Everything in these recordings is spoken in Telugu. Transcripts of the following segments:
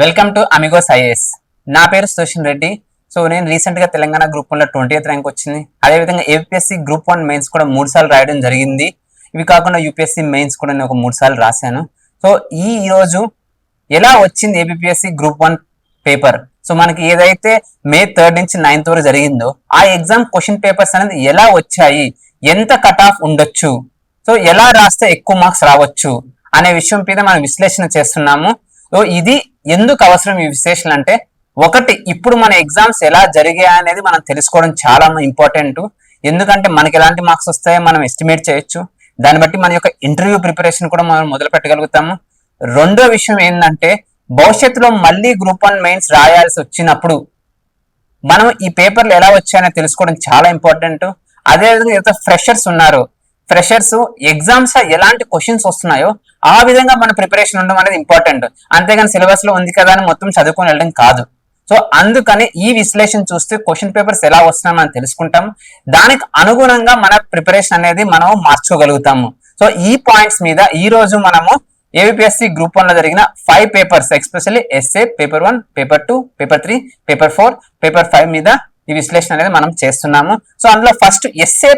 Welcome to Amigos IAS. నా పేరు సుదర్శన్ రెడ్డి. సో నేను రీసెంట్ గా తెలంగాణ గ్రూప్ 1 లో 20th ర్యాంక్ వచ్చింది. అదేవిధంగా ఏపీఎస్సీ గ్రూప్ 1 మెయిన్స్ కూడా 3 సార్లు రాయడం జరిగింది. ఇవి కాకుండా యూపీఎస్సీ మెయిన్స్ కూడా నేను ఒక 3 సార్లు రాశాను. సో ఈ రోజు ఎలా వచ్చింది ఏపీఎస్సీ గ్రూప్ 1 పేపర్, సో మనకి ఏదైతే మే 3 నుంచి 9th వరకు జరిగిందో ఆ ఎగ్జామ్ క్వశ్చన్ పేపర్స్ అనేది ఎలా వచ్చాయి, ఎంత కట్ ఆఫ్ ఉండొచ్చు, సో ఎలా రాస్తే ఎక్కువ మార్క్స్ రావచ్చు అనే విషయం మీద మనం విశ్లేషణ చేస్తున్నాము. సో ఇది ఎందుకు అవసరం ఈ విశ్లేషణ అంటే, ఒకటి ఇప్పుడు మన ఎగ్జామ్స్ ఎలా జరిగాయి అనేది మనం తెలుసుకోవడం చాలా ఇంపార్టెంట్. ఎందుకంటే మనకి ఎలాంటి మార్క్స్ వస్తాయో మనం ఎస్టిమేట్ చేయొచ్చు. దాన్ని బట్టి మన యొక్క ఇంటర్వ్యూ ప్రిపరేషన్ కూడా మనం మొదలు పెట్టగలుగుతాము. రెండో విషయం ఏంటంటే, భవిష్యత్తులో మళ్ళీ గ్రూప్ 1 మెయిన్స్ రాయాల్సి వచ్చినప్పుడు మనం ఈ పేపర్లు ఎలా వచ్చాయో తెలుసుకోవడం చాలా ఇంపార్టెంట్. అదేవిధంగా ఎవరైతే ఫ్రెషర్స్ ఉన్నారో, ఫ్రెషర్స్ ఎగ్జామ్స్ ఎలాంటి క్వశ్చన్స్ వస్తున్నాయో ఆ విధంగా మన ప్రిపరేషన్ ఉండడం అనేది ఇంపార్టెంట్. అంతేగాని సిలబస్ లో ఉంది కదా అని మొత్తం చదువుకొని వెళ్ళడం కాదు. సో అందుకని ఈ విశ్లేషణ చూస్తే క్వశ్చన్ పేపర్స్ ఎలా వస్తున్నాయో మనం తెలుసుకుంటాం. దానికి అనుగుణంగా మన ప్రిపరేషన్ అనేది మనం మార్చుకోగలుగుతాము. సో ఈ పాయింట్స్ మీద ఈ రోజు మనము ఏపీఎస్సీ గ్రూప్ 1 లో జరిగిన 5 papers, especially SA paper 1, paper 2, paper 3, paper 4, paper 5 మీద ఈ విశ్లేషణ అనేది మనం చేస్తున్నాము. సో అందులో ఫస్ట్ ఎస్ఏ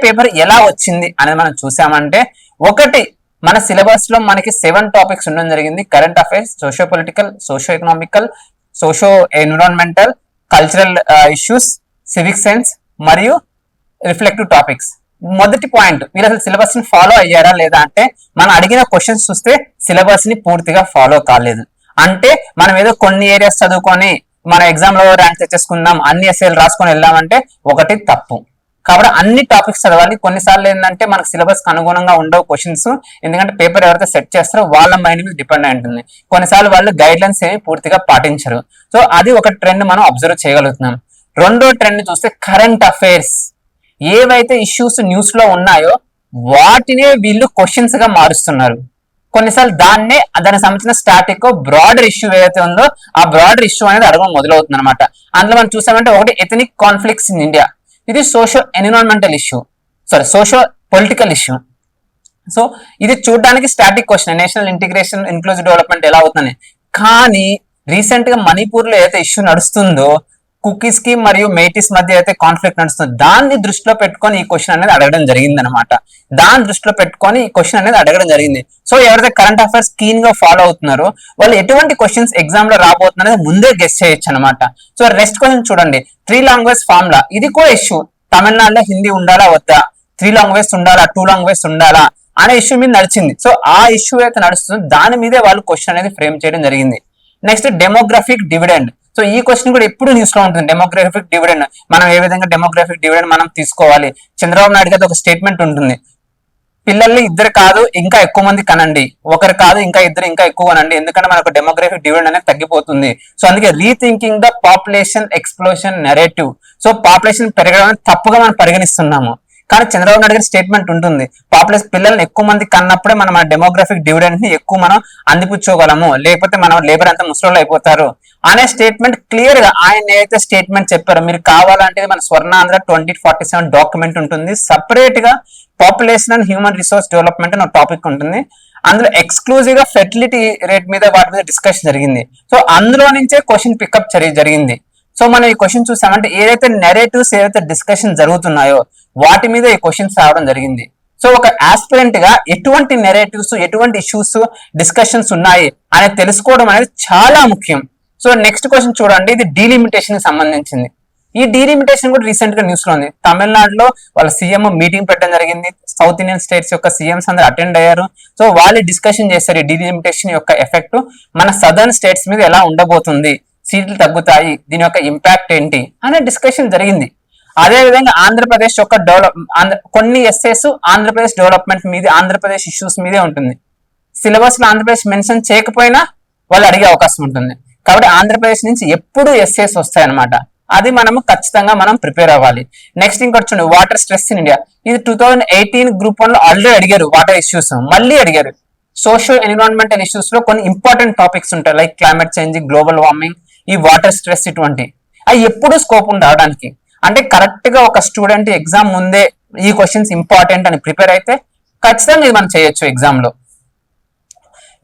పేపర్ ఎలా వచ్చింది అనేది మనం చూసామంటే, ఒకటి మన సిలబస్ లో మనకి 7 టాపిక్స్ ఉండడం జరిగింది. Current affairs, socio political, socio economical, socio environmental, cultural issues, civic science మరియు రిఫ్లెక్టివ్ టాపిక్స్. మొదటి పాయింట్, మీరు అసలు సిలబస్ ని ఫాలో అయ్యారా లేదా అంటే, మనం అడిగిన క్వశ్చన్స్ చూస్తే సిలబస్ ని పూర్తిగా ఫాలో కాలేదు. అంటే మనం ఏదో కొన్ని ఏరియాస్ చదువుకొని మన ఎగ్జామ్ లో ర్యాంక్ తెచ్చేసుకుందాం, అన్ని ఎస్ఏలు రాసుకొని వెళ్దామంటే ఒకటి తప్పు. కాబట్టి అన్ని టాపిక్స్ చదవాలి. కొన్నిసార్లు ఏంటంటే మనకు సిలబస్ కి అనుగుణంగా ఉండవు క్వశ్చన్స్, ఎందుకంటే పేపర్ ఎవరైతే సెట్ చేస్తారో వాళ్ళ మైండ్ మీద డిపెండ్ అయి ఉంటుంది. కొన్నిసార్లు వాళ్ళు గైడ్ లైన్స్ ఏమి పూర్తిగా పాటించరు. సో అది ఒక ట్రెండ్ మనం అబ్జర్వ్ చేయగలుగుతున్నాం. రెండో ట్రెండ్ చూస్తే కరెంట్ అఫైర్స్, ఏవైతే ఇష్యూస్ న్యూస్ లో ఉన్నాయో వాటినే వీళ్ళు క్వశ్చన్స్ గా మారుస్తున్నారు. కొన్నిసార్లు దానికి సంబంధించిన స్టాటిక్ బ్రాడర్ ఇష్యూ ఏదైతే ఉందో ఆ బ్రాడర్ ఇష్యూ అనేది అడగడం మొదలవుతుంది అనమాట. అందులో మనం చూసామంటే ఒకటి ఎథనిక్ కాన్ఫ్లిక్ట్స్ ఇన్ ఇండియా, ఇది socio environmental issue, socio political issue. So ఇది చూడడానికి static question, national integration inclusive development ఎలా అవుతుంది. కానీ రీసెంట్ గా మణిపూర్ లో ఏదైతే ఇష్యూ నడుస్తుందో, కుకీస్ కి మరియు మేటిస్ మధ్య అయితే కాన్ఫ్లిక్ట్ నడుస్తుంది, దాన్ని దృష్టిలో పెట్టుకొని ఈ క్వశ్చన్ అనేది అడగడం జరిగింది అనమాట. దాన్ని దృష్టిలో పెట్టుకొని ఈ క్వశ్చన్ అనేది అడగడం జరిగింది. సో ఎవరైతే కరెంట్ అఫైర్స్ కీన్ గా ఫాలో అవుతున్నారో వాళ్ళు ఎటువంటి క్వశ్చన్స్ ఎగ్జామ్ లో రాబోతున్నారు ముందే గెస్ చేయొచ్చు అనమాట. సో రెస్ట్ క్వశ్చన్ చూడండి, 3 లాంగ్వేజ్ ఫార్ములా, ఇది కూడా ఇష్యూ. తమిళనాడులో హిందీ ఉండాలా వద్దా, 3 లాంగ్వేజ్ ఉండాలా, 2 లాంగ్వేజ్ ఉండాలా అనే ఇష్యూ మీద నడిచింది. సో ఆ ఇష్యూ అయితే నడుస్తుంది, దాని మీదే వాళ్ళు క్వశ్చన్ అనేది ఫ్రేమ్ చేయడం జరిగింది. Next demographic dividend. సో ఈ క్వశ్చన్ కూడా ఎప్పుడు న్యూస్ లో ఉంటుంది. డెమోగ్రఫిక్ డివిడెండ్, మనం ఏ విధంగా డెమోగ్రఫిక్ డివిడెండ్ మనం తీసుకోవాలి. చంద్రబాబు నాయుడు గారి ఒక స్టేట్మెంట్ ఉంటుంది, పిల్లల్ని 2 కాదు ఇంకా ఎక్కువ మంది కనండి, 1 కాదు ఇంకా 2 ఇంకా ఎక్కువ కనండి, ఎందుకంటే మనకు డెమోగ్రఫిక్ డివిడెండ్ అనేది తగ్గిపోతుంది. సో అందుకే rethinking the population explosion narrative. So population పెరగడం తప్పుగా మనం పరిగణిస్తున్నాము, కానీ చంద్రబాబు నాయుడు గారి స్టేట్మెంట్ ఉంటుంది, పిల్లల్ని ఎక్కువ మంది కన్నప్పుడే మనం ఆ డెమోగ్రఫిక్ డివిడెండ్ ని ఎక్కువ మనం అందిపుచ్చుకోగలము, లేకపోతే మనం లేబర్ అంతా ముసలోళ్ళు అయిపోతారు అనే స్టేట్మెంట్ క్లియర్ గా ఆయన ఏదైతే స్టేట్మెంట్ చెప్పారో, మీరు కావాలంటే మన స్వర్ణాంధ్ర 2047 డాక్యుమెంట్ ఉంటుంది, సపరేట్ గా population and human resource development అనే టాపిక్ ఉంటుంది. అందులో ఎక్స్క్లూజివ్ గా ఫెర్టిలిటీ రేట్ మీద వాటి మీద డిస్కషన్ జరిగింది. సో అందులో నుంచే క్వశ్చన్ పికప్ జరిగింది. సో మనం ఈ క్వశ్చన్ చూసామంటే ఏదైతే నెరేటివ్స్ ఏదైతే డిస్కషన్ జరుగుతున్నాయో వాటి మీద ఈ క్వశ్చన్స్ రావడం జరిగింది. సో ఒక ఆస్పిరెంట్ గా ఎటువంటి నెరేటివ్స్, ఎటువంటి ఇష్యూస్, డిస్కషన్స్ ఉన్నాయి అనేది తెలుసుకోవడం అనేది చాలా ముఖ్యం. సో నెక్స్ట్ క్వశ్చన్ చూడండి, ఇది డీలిమిటేషన్ కి సంబంధించింది. ఈ డీలిమిటేషన్ కూడా రీసెంట్ గా న్యూస్ లో ఉంది. తమిళనాడులో వాళ్ళ సీఎం మీటింగ్ పెట్టడం జరిగింది, సౌత్ ఇండియన్ స్టేట్స్ యొక్క సీఎంస్ అందరూ అటెండ్ అయ్యారు. సో వాళ్ళు డిస్కషన్ చేశారు ఈ డీలిమిటేషన్ యొక్క ఎఫెక్ట్ మన సదర్న్ స్టేట్స్ మీద ఎలా ఉండబోతుంది, సీట్లు తగ్గుతాయి, దీని యొక్క ఇంపాక్ట్ ఏంటి అనే డిస్కషన్ జరిగింది. అదే విధంగా ఆంధ్రప్రదేశ్ యొక్క కొన్ని ఎస్ఏస్ ఆంధ్రప్రదేశ్ డెవలప్మెంట్ మీద, ఆంధ్రప్రదేశ్ ఇష్యూస్ మీదే ఉంటుంది. సిలబస్ లో ఆంధ్రప్రదేశ్ మెన్షన్ చేయకపోయినా వాళ్ళు అడిగే అవకాశం ఉంటుంది. కాబట్టి ఆంధ్రప్రదేశ్ నుంచి ఎప్పుడు ఎస్ఏస్ వస్తాయన్నమాట, అది మనము ఖచ్చితంగా మనం ప్రిపేర్ అవ్వాలి. నెక్స్ట్ ఇంకోటి చూడండి, వాటర్ స్ట్రెస్ ఇన్ ఇండియా. ఇది 2018 గ్రూప్ 1 లో ఆల్రెడీ అడిగారు, వాటర్ ఇష్యూస్ మళ్ళీ అడిగారు. సోషల్ ఎన్విరాన్మెంటల్ ఇష్యూస్ లో కొన్ని ఇంపార్టెంట్ టాపిక్స్ ఉంటాయి, like climate change, global warming, ఈ వాటర్ స్ట్రెస్, ఇటువంటి అవి ఎప్పుడు స్కోప్ ఉంది రావడానికి. అంటే కరెక్ట్ గా ఒక స్టూడెంట్ ఎగ్జామ్ ముందే ఈ క్వశ్చన్స్ ఇంపార్టెంట్ అని ప్రిపేర్ అయితే ఖచ్చితంగా ఇది మనం చేయొచ్చు ఎగ్జామ్ లో.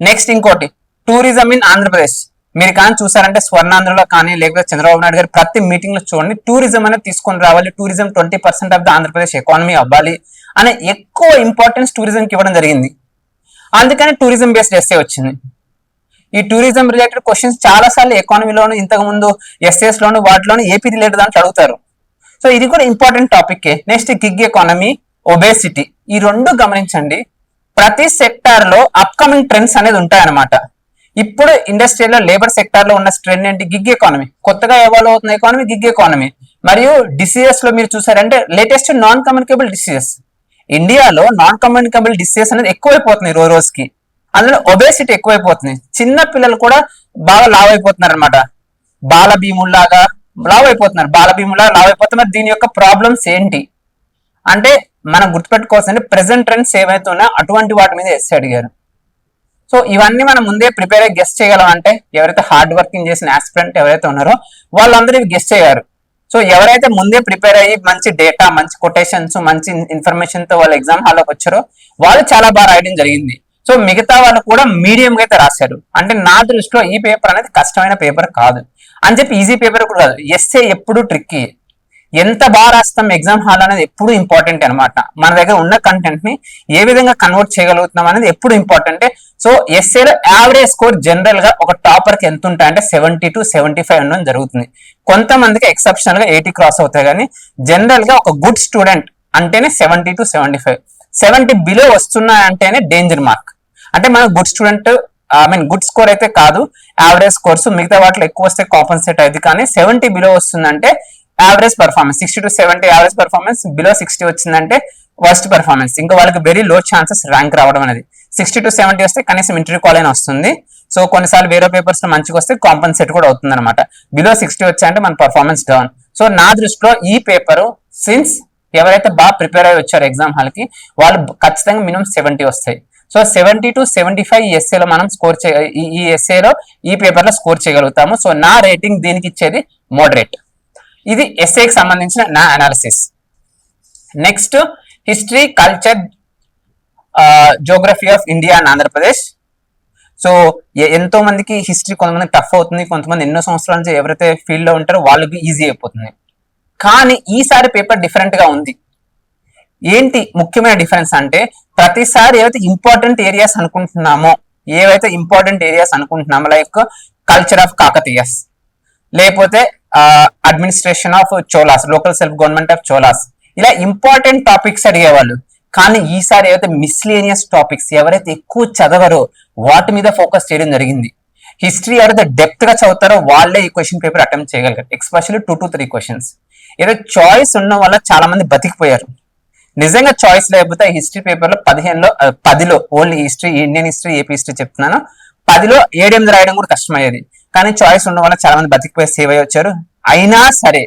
నెక్స్ట్ ఇంకోటి టూరిజం ఇన్ ఆంధ్రప్రదేశ్. మీరు కానీ చూసారంటే స్వర్ణాంధ్రలో కానీ లేకపోతే చంద్రబాబు నాయుడు గారు ప్రతి మీటింగ్ లో చూడండి టూరిజం అనేది తీసుకొని రావాలి, tourism 20% of the Andhra Pradesh economy అవ్వాలి అనే ఎక్కువ ఇంపార్టెన్స్ టూరిజం కి ఇవ్వడం జరిగింది. అందుకని టూరిజం బేస్డ్ ఎస్ఏ వచ్చింది. ఈ టూరిజం రిలేటెడ్ క్వశ్చన్స్ చాలా సార్లు ఎకానమీలోను ఇంతకు ముందు ఎస్ఏస్ లోను వాటిలోను ఏపీ రిలేటెడ్ దాంట్లో అడుగుతారు. సో ఇది కూడా important topic. Next gig economy, obesity, ఈ రెండు గమనించండి. ప్రతి సెక్టార్ లో అప్కమింగ్ ట్రెండ్స్ అనేది ఉంటాయన్నమాట. ఇప్పుడు ఇండస్ట్రీలో లేబర్ సెక్టార్ లో ఉన్న ట్రెండ్ ఏంటి? గిగ్ ఎకానమీ, కొత్తగా ఎవాల్వ్ అవుతున్న ఎకానమీ గిగ్ ఎకానమీ. మరియు డిసీజెస్ లో మీరు చూసారంటే లేటెస్ట్ నాన్ కమ్యూనికేబుల్ డిసీజెస్. ఇండియాలో నాన్ కమ్యూనికేబుల్ డిసీజెస్ అనేది ఎక్కువైపోతున్నాయి రోజుకి. అందులో ఒబేసిటీ ఎక్కువైపోతుంది. చిన్న పిల్లలు కూడా బాగా లావ్ అయిపోతున్నారు అనమాట. బాలభీముల్లాగా లావ్ అయిపోతున్నారు, బాలభీముల్లాగా లావ్ అయిపోతున్నారు. దీని యొక్క ప్రాబ్లమ్స్ ఏంటి అంటే మనం గుర్తుపెట్టుకోవాల్సింది ప్రెసెంట్ ట్రెండ్స్ ఏవైతే ఉన్నాయో అటువంటి వాటి మీద ఎస్సే అడిగారు. సో ఇవన్నీ మనం ముందే ప్రిపేర్ అయ్యి గెస్ట్ చేయగలం. అంటే ఎవరైతే హార్డ్ వర్కింగ్ చేసిన ఆస్పిరెంట్ ఎవరైతే ఉన్నారో వాళ్ళందరూ ఇవి గెస్ట్ చేయారు. సో ఎవరైతే ముందే ప్రిపేర్ అయ్యి మంచి డేటా, మంచి కొటేషన్స్, మంచి ఇన్ఫర్మేషన్ తో వాళ్ళు ఎగ్జామ్ హాల్లోకి వచ్చారో వాళ్ళు చాలా బాగా రాయడం జరిగింది. సో మిగతా వాళ్ళు కూడా మీడియం గా అయితే రాశారు. అంటే నా దృష్టిలో ఈ పేపర్ అనేది కష్టమైన పేపర్ కాదు అని చెప్పి ఈజీ పేపర్ కూడా కాదు. ఎస్ఏ ఎప్పుడు ట్రిక్కీ, ఎంత బాగా రాస్తాం ఎగ్జామ్ హాల్ అనేది ఎప్పుడు ఇంపార్టెంట్ అనమాట. మన దగ్గర ఉన్న కంటెంట్ ని ఏ విధంగా కన్వర్ట్ చేయగలుగుతున్నాం అనేది ఎప్పుడు ఇంపార్టెంట్. సో ఎస్ఏలో యావరేజ్ స్కోర్ జనరల్ గా ఒక టాపర్ కి ఎంత ఉంటాయంటే 70 to 75 ఉండడం జరుగుతుంది. కొంతమందికి ఎక్సెప్షనల్ గా 80 క్రాస్ అవుతాయి, కానీ జనరల్ గా ఒక గుడ్ స్టూడెంట్ అంటేనే 70 to 75. 70 బిలో వస్తున్నాయంటేనే డేంజర్ మార్క్. అంటే మన గుడ్ స్టూడెంట్ గుడ్ స్కోర్ అయితే కాదు, యావరేజ్ స్కోర్స్. మిగతా వాటిలో ఎక్కువ వస్తే కాంపన్సేట్ అయింది, కానీ 70 బిలో వస్తుందంటే average performance. 60 to 70 average performance, below 60 వచ్చిందంటే వర్స్ట్ పర్ఫార్మెన్స్. ఇంకా వాళ్ళకి వెరీ లో ఛాన్సెస్ ర్యాంక్ రావడం అనేది. 60 to 70 వస్తే కనీసం ఇంటర్వ్యూ కాల్ అయినా వస్తుంది. సో కొన్నిసార్లు వేరే పేపర్స్ లో మంచిగా వస్తే కాంపన్సేట్ కూడా అవుతుంది అనమాట. బిలో 60 వచ్చాయంటే మన పర్ఫార్మెన్స్ డౌన్. సో నా దృష్టిలో ఈ పేపర్ సిన్స్ ఎవరైతే బాగా ప్రిపేర్ అయ్యి వచ్చారో ఎగ్జామ్ హాల్ కి వాళ్ళు ఖచ్చితంగా మినిమం 70 వస్తాయి. సో 70 to 75 ఈ ఎస్ఏలో మనం స్కోర్ ఈ ఎస్ఏలో ఈ పేపర్ లో స్కోర్ చేయగలుగుతాము. సో నా రేటింగ్ దీనికి ఇచ్చేది మోడరేట్. ఇది ఎస్ఏకి సంబంధించిన నా analysis. Next history, culture, geography of India and Andhra Pradesh. So ఎంతో మందికి హిస్టరీ కొంతమంది టఫ్ అవుతుంది, కొంతమంది ఎన్నో సంవత్సరాల నుంచి ఎవరైతే ఫీల్డ్ లో ఉంటారో వాళ్ళకి ఈజీ అయిపోతుంది. కానీ ఈసారి పేపర్ డిఫరెంట్ గా ఉంది. ఏంటి ముఖ్యమైన డిఫరెన్స్ అంటే ప్రతిసారి ఏవైతే ఇంపార్టెంట్ ఏరియాస్ అనుకుంటున్నామో లైక్ కల్చర్ ఆఫ్ కాకతీయస్, లేకపోతే administration of Cholas, local self government of Cholas, ఇలా ఇంపార్టెంట్ టాపిక్స్ అడిగేవాళ్ళు. కానీ ఈసారి ఏవైతే మిస్లేనియస్ టాపిక్స్ ఎవరైతే ఎక్కువ చదవరో వాటి మీద ఫోకస్ చేయడం జరిగింది. హిస్టరీ ఎవరైతే డెప్త్ గా చదువుతారో వాళ్ళే ఈ క్వశ్చన్ పేపర్ అటెంప్ట్ చేయగలిగారు, ఎస్పెషల్లీ 2 to 3 క్వశ్చన్స్. ఏదో చాయిస్ ఉన్న వల్ల చాలా మంది బతికిపోయారు. నిజంగా చాయిస్ లేకపోతే హిస్టరీ పేపర్ లో 10లో only history, Indian history, AP history చెప్తున్నాను, 10లో 7-8 రాయడం కూడా కష్టమయ్యేది. కానీ చాయిస్ ఉన్న వల్ల చాలా మంది బతికిపోయి సేవ్ అయ్యి వచ్చారు. అయినా సరే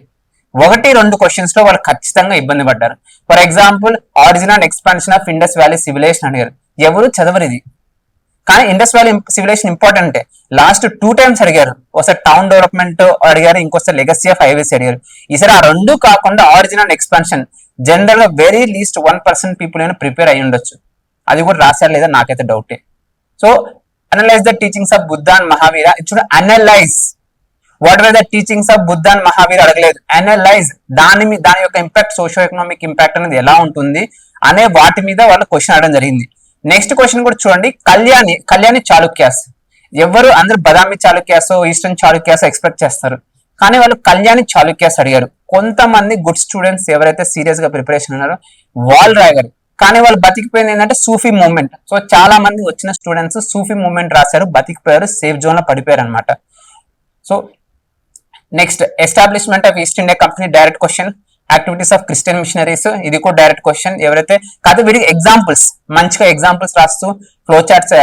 1-2 క్వశ్చన్స్ లో వాళ్ళు ఖచ్చితంగా ఇబ్బంది పడ్డారు. For example origin and expansion of Indus valley civilization అడిగారు. ఎవరు చదవరు ఇది, కానీ Indus valley civilization important. Last 2 times అడిగారు. ఒకసారి టౌన్ డెవలప్మెంట్ అడిగారు, ఇంకోసారి లెగసీ ఆఫ్ హైవేస్ అడిగారు. ఈసారి ఆ 2 కాకుండా ఆరిజిన్ అండ్ ఎక్స్పాన్షన్ జనరల్ గా వెరీ లీస్ట్ 1% పీపుల్ అయినా ప్రిపేర్ అయ్యి ఉండొచ్చు. అది కూడా రాశారు లేదా నాకైతే డౌటే. So analyse the teachings of Buddha and Mahavira. ఇప్పుడు analyse what are the teachings of Buddha and Mahavira అడగలేదు. అనలైజ్ దాని యొక్క ఇంపాక్ట్, సోషో ఎకనామిక్ ఇంపాక్ట్ అనేది ఎలా ఉంటుంది అనే వాటి మీద వాళ్ళు క్వశ్చన్ అడగడం జరిగింది. నెక్స్ట్ క్వశ్చన్ కూడా చూడండి. కళ్యాణి చాళుక్యాస్. ఎవరు అందరు బదామి చాళుక్యాస్, ఈస్టర్న్ చాళుక్యాస్ ఎక్స్పెక్ట్ చేస్తారు, కానీ వాళ్ళు కళ్యాణి చాళుక్యాస్ అడిగారు. కొంతమంది గుడ్ స్టూడెంట్స్ ఎవరైతే సీరియస్ గా ప్రిపరేషన్ ఉన్నారో వాళ్ళు రాయగారు, కానీ వాళ్ళు బతికిపోయింది ఏంటంటే సూఫీ మూవ్మెంట్. సో చాలా మంది వచ్చిన స్టూడెంట్స్ సూఫీ మూవ్మెంట్ రాశారు, బతికిపోయారు, సేఫ్ జోన్ లో పడిపోయారు అనమాట. So next establishment of east India company direct question. Activities of Christian machineries, ఇది కూడా డైరెక్ట్ క్వశ్చన్. ఎవరైతే కాదు వీడికి ఎగ్జాంపుల్స్ మంచిగా ఎగ్జాంపుల్స్ రాస్తూ ఫ్లో చార్ట్స్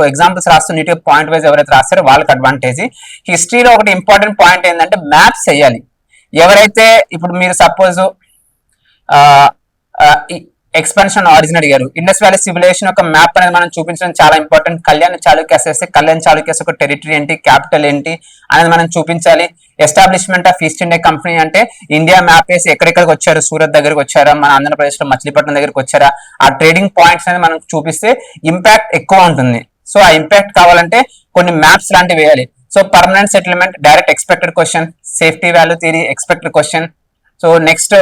ఎగ్జాంపుల్స్ రాస్తూ నీట్గా పాయింట్ వైజ్ ఎవరైతే రాస్తారో వాళ్ళకి అడ్వాంటేజ్. హిస్టరీలో ఒకటి ఇంపార్టెంట్ పాయింట్ ఏంటంటే మ్యాప్స్ వేయాలి. ఎవరైతే ఇప్పుడు మీరు సపోజ్ ఎక్స్పాన్షన్ ఆరిజిన్ అడిగారు, ఇండస్ వ్యాలీ సివిలైజేషన్ యొక్క మ్యాప్ అనేది మనం చూపించడం చాలా ఇంపార్టెంట్. కళ్యాణ్ చాళుక్యాస్ వేస్తే కళ్యాణ్ చాళుక్యాస్ యొక్క టెరిటరీ ఏంటి, క్యాపిటల్ ఏంటి అనేది మనం చూపించాలి. Establishment of east India company అంటే ఇండియా మ్యాప్ వేసి ఎక్కడెక్కడికి వచ్చారు, సూరత్ దగ్గరకు వచ్చారా, మన ఆంధ్రప్రదేశ్ లో మచిలీపట్నం దగ్గరకు వచ్చారా, ఆ ట్రేడింగ్ పాయింట్స్ అనేది మనం చూపిస్తే ఇంపాక్ట్ ఎక్కువ ఉంటుంది. సో ఆ ఇంపాక్ట్ కావాలంటే కొన్ని మ్యాప్స్ లాంటివి వేయాలి. So permanent settlement direct expected question, safety value theory expected question. So next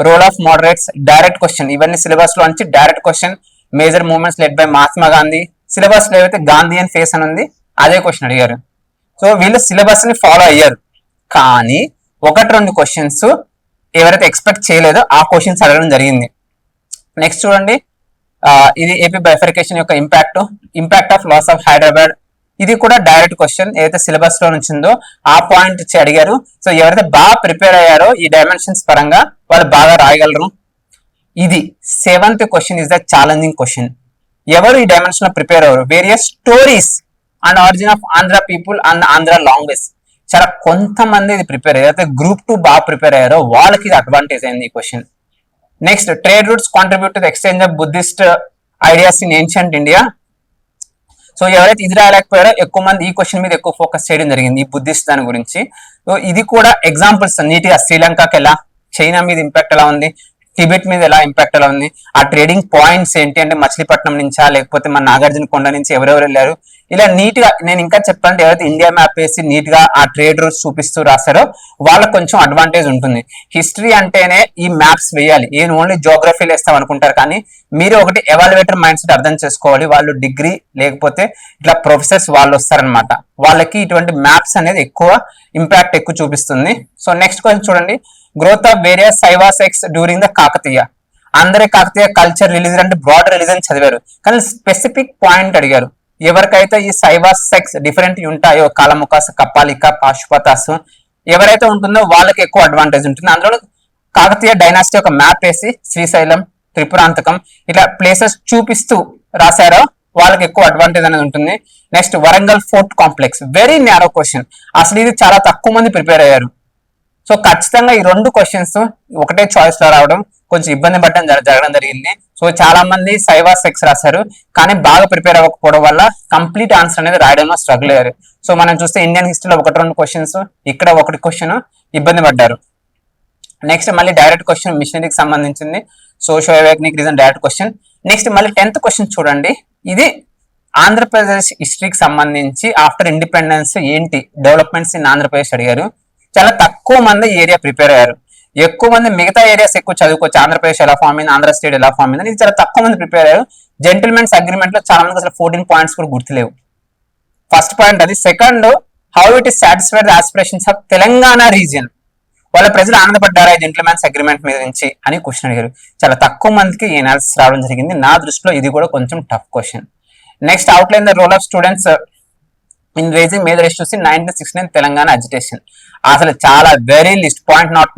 role of moderates direct question, ఇవన్నీ సిలబస్ లో నుంచి direct question. Major movements led by Mahatma Gandhi, syllabus లో ఏవైతే గాంధీ అండ్ ఫేస్ అని ఉంది అదే క్వశ్చన్ అడిగారు. సో వీళ్ళు సిలబస్ ని ఫాలో అయ్యారు, కానీ ఒకటి రెండు క్వశ్చన్స్ ఎవరైతే ఎక్స్పెక్ట్ చేయలేదో ఆ క్వశ్చన్స్ అడగడం జరిగింది. నెక్స్ట్ చూడండి, ఇది ఏపీ బైఫర్కేషన్ యొక్క impact of loss of Hyderabad, ఇది కూడా డైరెక్ట్ క్వశ్చన్ ఏదైతే సిలబస్ లో నుంచిందో ఆ పాయింట్ ఇచ్చి అడిగారు. సో ఎవరైతే బాగా ప్రిపేర్ అయ్యారో ఈ డైమెన్షన్స్ పరంగా వాళ్ళు బాగా రాయగలరు. ఇది 7th question is the challenging question. ఎవరు ఈ డైమెన్షన్ లో ప్రిపేర్ అయ్యారు? Various stories and origin of Andhra people and Andhra language. చాలా కొంతమంది ఇది ప్రిపేర్ అయ్యారు, గ్రూప్ 2 బాగా ప్రిపేర్ అయ్యారో వాళ్ళకి ఇది అడ్వాంటేజ్ అయింది ఈ question. Next, trade routes contribute to the exchange of Buddhist ideas in ancient India. So ఎవరైతే ఇది రాయలేకపోయారో ఎక్కువ మంది ఈ క్వశ్చన్ మీద ఎక్కువ ఫోకస్ చేయడం జరిగింది, ఈ బుద్ధిస్ట్ దాని గురించి. సో ఇది కూడా ఎగ్జాంపుల్స్ నీట్ గా శ్రీలంకకి ఎలా, చైనా మీద ఇంపాక్ట్ ఎలా ఉంది, టిబెట్ మీద ఎలా ఇంపాక్ట్ ఎలా ఉంది, ఆ ట్రేడింగ్ పాయింట్స్ ఏంటి అంటే మచిలీపట్నం నుంచా లేకపోతే మన నాగార్జున కొండ నుంచి ఎవరెవరు వెళ్ళారు, ఇలా నీట్ గా నేను ఇంకా చెప్పాలంటే ఎవరైతే ఇండియా మ్యాప్ వేసి నీట్ గా ఆ ట్రేడ్ రూట్స్ చూపిస్తూ రాస్తారో వాళ్ళకి కొంచెం అడ్వాంటేజ్ ఉంటుంది. హిస్టరీ అంటేనే ఈ మ్యాప్స్ వేయాలి, ఏం ఓన్లీ జోగ్రఫీలు వేస్తాం అనుకుంటారు, కానీ మీరు ఒకటి ఎవాల్యుయేటర్ మైండ్ సెట్ అర్థం చేసుకోవాలి. వాళ్ళు డిగ్రీ లేకపోతే ఇట్లా ప్రొఫెసర్స్ వాళ్ళు వస్తారనమాట, వాళ్ళకి ఇటువంటి మ్యాప్స్ అనేది ఎక్కువ ఇంపాక్ట్ ఎక్కువ చూపిస్తుంది. సో నెక్స్ట్ క్వశ్చన్ చూడండి, growth of various Shaiva sects during the Kakatiya. అందరే కాకతీయ కల్చర్ రిలీజన్ అంటే బ్రాడ్ రిలీజన్ చదివారు, కానీ స్పెసిఫిక్ పాయింట్ అడిగారు. ఎవరికైతే ఈ శైవ సెక్ట్స్ డిఫరెంట్ ఉంటాయో, కాలముఖాస్, కపాలిక, పాశుపతాసు ఎవరైతే ఉంటుందో వాళ్ళకి ఎక్కువ అడ్వాంటేజ్ ఉంటుంది. అందులో కాకతీయ డైనాసిటీ ఒక మ్యాప్ వేసి శ్రీశైలం, త్రిపురాంతకం ఇట్లా ప్లేసెస్ చూపిస్తూ రాశారో వాళ్ళకి ఎక్కువ అడ్వాంటేజ్ అనేది ఉంటుంది. Next, Warangal fort complex, very narrow question, అసలు ఇది చాలా తక్కువ మంది ప్రిపేర్ అయ్యారు. సో ఖచ్చితంగా ఈ 2 క్వశ్చన్స్ ఒకటే చాయిస్ లో రావడం కొంచెం ఇబ్బంది పడడం జరగడం జరిగింది. సో చాలా మంది శైవ సెక్స్ రాశారు, కానీ బాగా ప్రిపేర్ అవ్వకపోవడం వల్ల కంప్లీట్ ఆన్సర్ అనేది రాయడంలో స్ట్రగుల్ అయ్యారు. సో మనం చూస్తే ఇండియన్ హిస్టరీలో 1-2 క్వశ్చన్స్, ఇక్కడ 1 క్వశ్చన్ ఇబ్బంది పడ్డారు. నెక్స్ట్ మళ్ళీ డైరెక్ట్ క్వశ్చన్ మిషనరీకి సంబంధించింది, socio economic reason direct question. Next మళ్ళీ 10th క్వశ్చన్ చూడండి, ఇది ఆంధ్రప్రదేశ్ హిస్టరీకి సంబంధించి ఆఫ్టర్ ఇండిపెండెన్స్ ఏంటి డెవలప్మెంట్స్ ఇన్ ఆంధ్రప్రదేశ్ అడిగారు. చాలా తక్కువ మంది ఏరియా ప్రిపేర్ అయ్యారు, ఎక్కువ మంది మిగతా ఏరియాస్ ఎక్కువ చదువుకోవచ్చు, ఆంధ్రప్రదేశ్ ఎలా ఫామ్ అయింది, ఆంధ్ర స్టేట్ ఎలా ఫామ్ అయింది, ఇది చాలా తక్కువ మంది ప్రిపేర్ అయ్యారు. జెంటిల్మెన్స్ అగ్రిమెంట్ లో చాలా మంది అసలు 14 పాయింట్స్ కూడా గుర్తులేవు. ఫస్ట్ పాయింట్ అది. Second, how it is satisfied the aspirations of Telangana region, వాళ్ళ ప్రజలు ఆనందపడ్డారా జెంటిల్మెన్స్ అగ్రిమెంట్ మీద నుంచి అని క్వశ్చన్ అడిగారు. చాలా తక్కువ మందికి ఈ అనాలిసిస్ రావడం జరిగింది. నా దృష్టిలో ఇది కూడా కొంచెం tough question. Next, outline the role of students in raising major issues in 1969 Telangana agitation. అసలు చాలా very list point not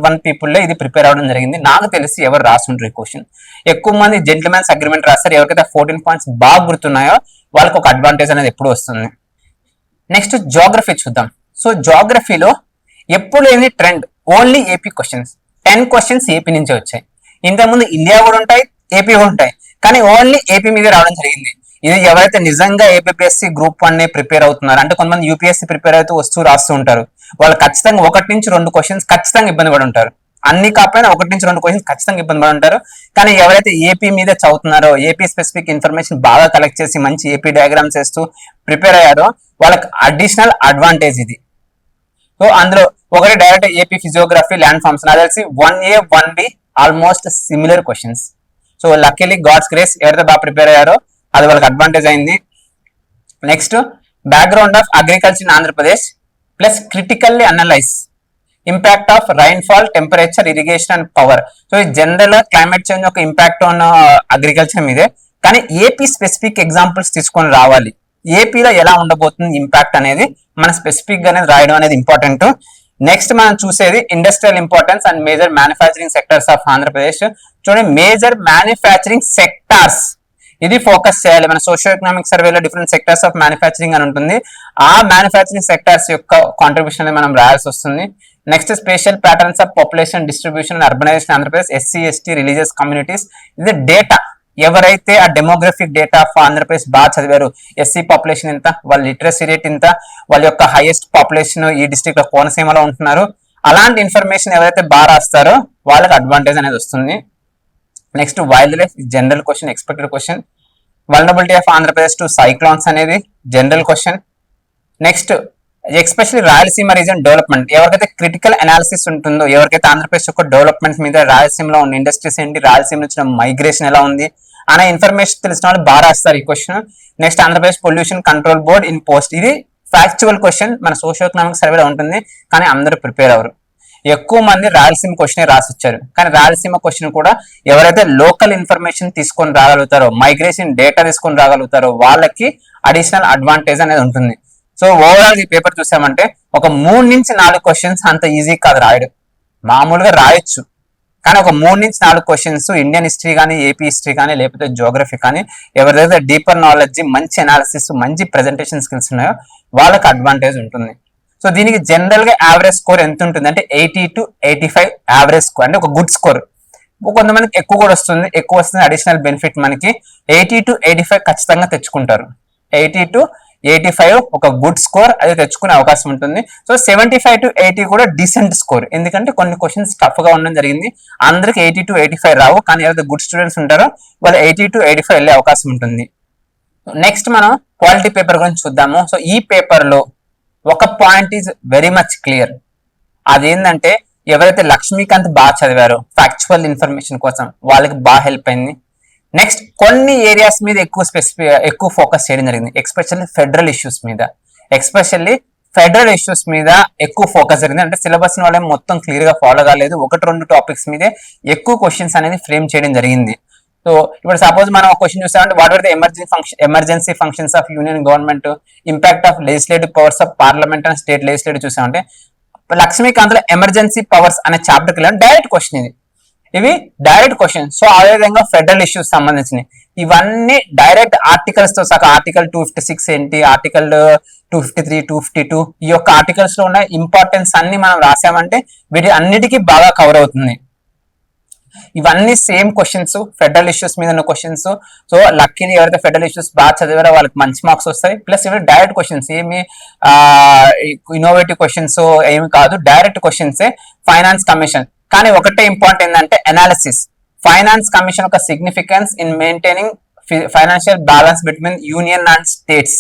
1 people లో ఇది ప్రిపేర్ అవడం జరిగింది. నాకు తెలిసి ఎవరు రాసుంటారు ఈ క్వశ్చన్, ఎక్కువ మంది జెంటిల్మెన్స్ అగ్రిమెంట్ రాస్తారు. ఎవరికైతే 14 పాయింట్స్ బాగా గుర్తున్నాయో వాళ్ళకి ఒక అడ్వాంటేజ్ అనేది ఎప్పుడు వస్తుంది. నెక్స్ట్ జోగ్రఫీ చూద్దాం. సో జోగ్రఫీలో ఎప్పుడు లేని trend, only AP questions. 10 questions AP నుంచి వచ్చాయి. ఇంతకుముందు ఇండియా కూడా ఉంటాయి, ఏపీ కూడా ఉంటాయి, కానీ ఓన్లీ ఏపీ మీద రావడం జరిగింది. ఇది ఎవరైతే నిజంగా ఏపీఎస్సీ గ్రూప్ 1 ప్రిపేర్ అవుతున్నారు అంటే, కొంతమంది యూపీఎస్సీ ప్రిపేర్ అవుతూ రాస్తూ ఉంటారు, వాళ్ళు ఖచ్చితంగా 1 నుంచి 2 క్వశ్చన్స్ ఖచ్చితంగా ఇబ్బంది పడి ఉంటారు. అన్ని కాకపోయినా 1 నుంచి 2 క్వశ్చన్స్ ఖచ్చితంగా ఇబ్బంది పడి ఉంటారు. కానీ ఎవరైతే ఏపీ మీద చదువుతున్నారో, ఏపీ స్పెసిఫిక్ ఇన్ఫర్మేషన్ బాగా కలెక్ట్ చేసి మంచి ఏపీ డయాగ్రామ్స్ వేస్తూ ప్రిపేర్ అయ్యారో వాళ్ళకి అడిషనల్ అడ్వాంటేజ్ ఇది. సో అందులో ఒకటి direct AP physiography, land forms, నాకు తెలిసి 1A 1B almost similar questions. So luckily God's grace ఎవరైతే బాగా ప్రిపేర్ అయ్యారో అది వాళ్ళకి అడ్వాంటేజ్ అయింది. Next, background of agriculture in Andhra Pradesh plus critically analyse impact of rainfall, temperature, irrigation and power. So ఈ జనరల్ క్లైమేట్ చేంజ్ ఒక ఇంపాక్ట్ ఆన్ అగ్రికల్చర్ మీదే, కానీ ఏపీ స్పెసిఫిక్ ఎగ్జాంపుల్స్ తీసుకొని రావాలి. ఏపీలో ఎలా ఉండబోతుంది ఇంపాక్ట్ అనేది మన స్పెసిఫిక్ గా రాయడం అనేది ఇంపార్టెంట్. నెక్స్ట్ మనం చూసేది industrial importance and major manufacturing sectors of Andhra Pradesh. చూడండి, మేజర్ మ్యానుఫ్యాక్చరింగ్ సెక్టార్స్ ఇది ఫోకస్ చేయాలి. మన సోషియో ఎకనామిక్ సర్వేలో డిఫరెంట్ సెక్టర్స్ ఆఫ్ మ్యానుఫ్యాక్చరింగ్ అని ఉంటుంది, ఆ మ్యానుఫ్యాక్చరింగ్ సెక్టర్స్ యొక్క కాంట్రిబ్యూషన్ అనేది మనం రాయాల్సి వస్తుంది. Next, spatial patterns of population distribution and urbanisation Andhra Pradesh, SC ST religious communities. ఇది డేటా, ఎవరైతే ఆ డెమోగ్రఫిక్ డేటా ఆఫ్ ఆంధ్రప్రదేశ్ బాగా చదివారు, ఎస్సీ పాపులేషన్ ఎంత, వాళ్ళ లిటరసీ రేట్ ఎంత, వాళ్ళ యొక్క హైయెస్ట్ పాపులేషన్ ఈ డిస్ట్రిక్ట్ లో కోనసీమలో ఉంటున్నారు, అలాంటి ఇన్ఫర్మేషన్ ఎవరైతే బాగా రాస్తారో వాళ్ళకి అడ్వాంటేజ్ అనేది వస్తుంది. Next, wild life general question, expected question. Vulnerability of Andhra Pradesh to cyclones అనేది general question. Next especially Rayalaseema region development, ఎవరికైతే క్రిటికల్ అనాలిసిస్ ఉంటుందో, ఎవరికైతే ఆంధ్రప్రదేశ్ యొక్క డెవలప్మెంట్ మీద, రాయలసీమలో ఉన్న ఇండస్ట్రీస్ ఏంటి, రాయలసీమ నుంచి మైగ్రేషన్ ఎలా ఉంది అనే ఇన్ఫర్మేషన్ తెలిసిన వాళ్ళు బాగా రాస్తారు ఈ question. Next Andhra Pradesh pollution control board in post, ఇది ఫ్యాక్చువల్ క్వశ్చన్, మన సోషియో ఎకనామిక్ సర్వేలో ఉంటుంది, కానీ అందరూ ప్రిపేర్ అవ్వరు. ఎక్కువ మంది రాయలసీమ క్వశ్చన్ రాసి వచ్చారు, కానీ రాయలసీమ క్వశ్చన్ కూడా ఎవరైతే లోకల్ ఇన్ఫర్మేషన్ తీసుకొని రాగలుగుతారో, మైగ్రేషన్ డేటా తీసుకొని రాగలుగుతారో వాళ్ళకి అడిషనల్ అడ్వాంటేజ్ అనేది ఉంటుంది. సో ఓవరాల్ ఈ పేపర్ చూసామంటే ఒక 3 నుంచి 4 క్వశ్చన్స్ అంత ఈజీ కాదు రాయడం, మామూలుగా రాయొచ్చు, కానీ ఒక 3 నుంచి 4 క్వశ్చన్స్ ఇండియన్ హిస్టరీ కానీ, ఏపీ హిస్టరీ కానీ, లేకపోతే జియోగ్రఫీ కానీ, ఎవరిదైతే డీపర్ నాలెడ్జ్, మంచి అనాలిసిస్, మంచి ప్రెజెంటేషన్ స్కిల్స్ ఉన్నాయో వాళ్ళకి అడ్వాంటేజ్ ఉంటుంది. సో దీనికి జనరల్ గా యావరేజ్ స్కోర్ ఎంత ఉంటుంది అంటే 80 to 85 యావరేజ్ స్కోర్, అంటే ఒక గుడ్ స్కోర్. కొంతమందికి ఎక్కువ కూడా వస్తుంది, ఎక్కువ వస్తుంది అడిషనల్ బెనిఫిట్. మనకి 80 to 85 ఖచ్చితంగా తెచ్చుకుంటారు, 80 to 85 ఒక గుడ్ స్కోర్ అది తెచ్చుకునే అవకాశం ఉంటుంది. సో 75 to 80 కూడా డీసెంట్ స్కోర్, ఎందుకంటే కొన్ని క్వశ్చన్స్ టఫ్ గా ఉండడం జరిగింది. అందరికి 80 to 85 రావు, కానీ ఎవరైతే గుడ్ స్టూడెంట్స్ ఉంటారో వాళ్ళు 80 to 85 వెళ్ళే అవకాశం ఉంటుంది. నెక్స్ట్ మనం క్వాలిటీ పేపర్ గురించి చూద్దాము. సో ఈ పేపర్ లో ఒక point is very much clear, అదేంటంటే ఎవరైతే లక్ష్మీకాంత్ బాగా చదివారో ఫ్యాక్చువల్ ఇన్ఫర్మేషన్ కోసం వాళ్ళకి బాగా హెల్ప్ అయింది. నెక్స్ట్ కొన్ని ఏరియాస్ మీద ఎక్కువ ఫోకస్ చేయడం జరిగింది, ఎస్పెషల్లీ ఫెడరల్ ఇష్యూస్ మీద ఎక్కువ ఫోకస్ జరిగింది. అంటే సిలబస్ వాళ్ళే మొత్తం క్లియర్ గా ఫాలో కాలేదు, 1-2 టాపిక్స్ మీదే ఎక్కువ క్వశ్చన్స్ అనేది ఫ్రేమ్ చేయడం జరిగింది. సో ఇప్పుడు సపోజ్ మనం ఒక క్వశ్చన్ చూసామంటే what are the emergency functions of union government, impact of legislative powers of parliament and state legislative చూసామంటే లక్ష్మీకాంత్ లో ఎమర్జెన్సీ పవర్స్ అనే చాప్టర్కి వెళ్ళి డైరెక్ట్ క్వశ్చన్ ఇవి డైరెక్ట్ క్వశ్చన్. సో అదేవిధంగా ఫెడరల్ ఇష్యూస్ సంబంధించినవి ఇవన్నీ డైరెక్ట్ ఆర్టికల్స్ తో సహా, ఆర్టికల్ 256 ఏంటి, ఆర్టికల్ 253, 252 ఈ యొక్క ఆర్టికల్స్ లో ఉన్న ఇంపార్టెన్స్ అన్ని మనం రాసామంటే వీటి అన్నిటికీ బాగా కవర్ అవుతుంది. ఇవన్నీ సేమ్ క్వశ్చన్స్, ఫెడరల్ ఇష్యూస్ మీద ఉన్న క్వశ్చన్స్. సో లక్కీని ఎవరైతే ఫెడరల్ ఇష్యూస్ బాగా చదివారో వాళ్ళకి మంచి మార్క్స్ వస్తాయి. ప్లస్ ఇవి డైరెక్ట్ క్వశ్చన్స్, ఏమి ఇన్నోవేటివ్ క్వశ్చన్స్ ఏమి కాదు, డైరెక్ట్ క్వశ్చన్సే. ఫైనాన్స్ కమిషన్, కానీ ఒకటే ఇంపార్టెంట్ ఏంటంటే అనాలిసిస్. ఫైనాన్స్ కమిషన్ యొక్క significance in maintaining financial balance between union and states.